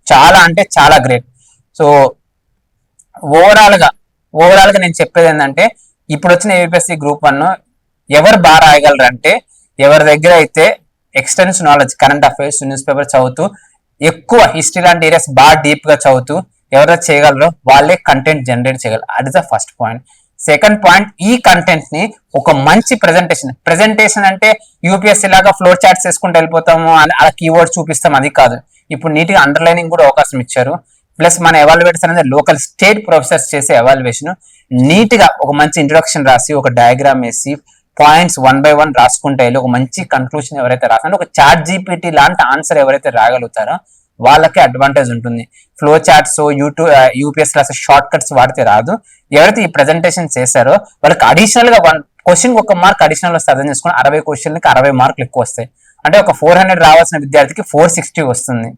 చాలా అంటే చాలా గ్రేట్. సో ఓవరాల్ గా నేను చెప్పేది ఏంటంటే ఇప్పుడు వచ్చిన ఏపీఎస్సీ గ్రూప్ 1 ఎవరు బాగా రాయగలరు అంటే ఎవరి దగ్గర అయితే extension knowledge, current affairs, news paper చదువుతూ, ఎక్కువ హిస్టరీ లాంటి ఏరియాస్ బాగా డీప్ గా చదువుతూ, ఎవరైతే చేయగలరో వాళ్ళే కంటెంట్ జనరేట్ చేయగలరు. అది the first point. Second point, ఈ కంటెంట్ ని ఒక మంచి ప్రెజెంటేషన్ అంటే యూపీఎస్సీ లాగా ఫ్లో చాట్స్ వేసుకుంటూ వెళ్ళిపోతాము, అలా కీవర్డ్స్ చూపిస్తాం, అది కాదు. ఇప్పుడు నీట్ గా అండర్లైనింగ్ కూడా అవకాశం ఇచ్చారు. ప్లస్ మన ఎవాల్యుయేటర్స్ అనేది లోకల్ స్టేట్ ప్రొఫెసర్స్ చేసే ఎవాల్యుయేషన్ నీట్ గా ఒక మంచి ఇంట్రొడక్షన్ రాసి ఒక డయాగ్రామ్ వేసి పాయింట్స్ 1 by 1 రాసుకుంటే ఒక మంచి కన్క్లూషన్ ఎవరైతే రాస్తారో, ఒక చాట్ జీపీటీ లాంటి ఆన్సర్ ఎవరైతే రాగలుగుతారో వాళ్ళకి అడ్వాంటేజ్ ఉంటుంది. Flow charts UPS class short cuts వాడితే రాదు. ఎవరైతే ఈ ప్రెజెంటేషన్ చేశారో వాళ్ళకి అడిషనల్ గా 1 క్వశ్చన్ 1 మార్క్ అడిషనల్ వస్తే అర్థం చేసుకుని 60 క్వశ్చన్లకి 60 మార్కులు ఎక్కువ వస్తాయి. అంటే ఒక 400 రావాల్సిన విద్యార్థికి 460 వస్తుంది.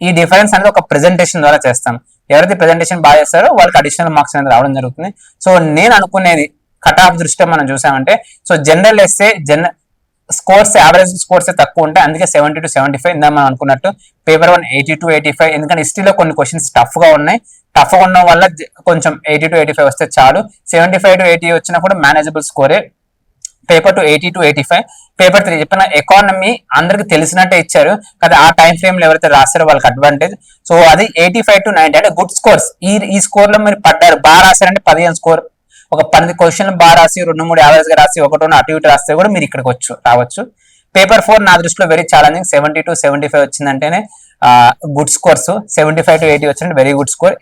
ఈ డిఫరెన్స్ అనేది ఒక ప్రెజెంటేషన్ ద్వారా చేస్తాం. ఎవరైతే ప్రెజెంటేషన్ బాగా చేస్తారో వాళ్ళకి అడిషనల్ మార్క్స్ అనేది రావడం జరుగుతుంది. సో నేను అనుకునేది కట్ ఆఫ్ దృష్ట్యా మనం చూసామంటే, so general essay scores average scores తక్కువ ఉంటాయి, అందుకే 70 to 75 ఇందా మనం అనుకున్నట్టు. పేపర్ 1 80 to 85, ఎందుకంటే హిస్టరీలో కొన్ని క్వశ్చన్స్ టఫ్ గా ఉన్నాయి. టఫ్ గా ఉండడం వల్ల కొంచెం 80 to 85 వస్తే చాలు. 75 to 80 వచ్చినా కూడా మేనేజబుల్ స్కోరే. Paper 2 80 to 85. పేపర్ 3 చెప్పిన ఎకానమీ అందరికి తెలిసినట్టే ఇచ్చారు కదా, ఆ టైం ఫ్రేమ్ లో ఎవరైతే రాస్తారో వాళ్ళకి అడ్వాంటేజ్. సో అది 85 to 90 అంటే గుడ్ స్కోర్స్. ఈ స్కోర్ లో మీరు పడ్డారు, బాగా రాశారంటే 15 స్కోర్, ఒక 10 క్వశ్చన్లు బాగా రాసి 2-3 యావరేజ్ గా రాసి 1-2 అటు ఇటు రాస్తే కూడా మీరు ఇక్కడికి రావచ్చు. పేపర్ 4 నా దృష్టిలో వెరీ ఛాలెంజింగ్. 70 to 75 వచ్చిందంటేనే గుడ్ స్కోర్స్. 75 to 80 వచ్చినట్టు వెరీ గుడ్ స్కోర్.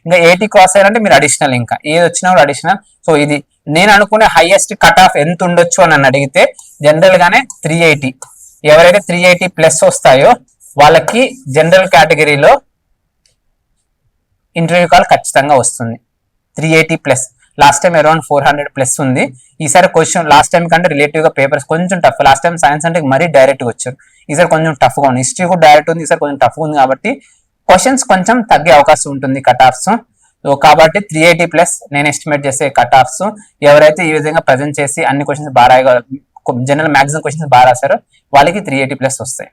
ఇంకా 80 క్రాస్ అయ్యారంటే మీరు అడిషనల్, ఇంకా ఏది వచ్చినా కూడా అడిషనల్. సో ఇది నేను అనుకునే హైయెస్ట్ కట్ ఆఫ్ ఎంత ఉండొచ్చు అని నన్ను అడిగితే జనరల్ గానే 380. ఎవరైతే 380 ప్లస్ వస్తాయో వాళ్ళకి జనరల్ కేటగిరీలో ఇంటర్వ్యూ కాల్ ఖచ్చితంగా వస్తుంది. 380 plus. Last time around 400 plus ఉంది. ఈసారి క్వశ్చన్ లాస్ట్ టైం కంటే రిలేటివ్ గా పేపర్స్ కొంచెం టఫ్. లాస్ట్ టైం సైన్స్ అంటే మరీ డైరెక్ట్ గా వచ్చారు, ఈసారి కొంచెం టఫ్ గా ఉంది. హిస్టరీ కూడా డైరెక్ట్ ఉంది, ఈసారి కొంచెం టఫ్ ఉంది. కాబట్టి క్వశ్చన్స్ కొంచెం తగ్గే అవకాశం ఉంటుంది కట్ ఆఫ్స్. కాబట్టి 380 ప్లస్ నేను ఎస్టిమేట్ చేసే కట్ ఆఫ్స్. ఎవరైతే ఈ విధంగా ప్రజెంట్ చేసి అన్ని క్వశ్చన్స్ బాగా జనరల్ మాక్సిమం క్వశ్చన్స్ బాగా రాశారో వాళ్ళకి 380 ప్లస్ వస్తాయి.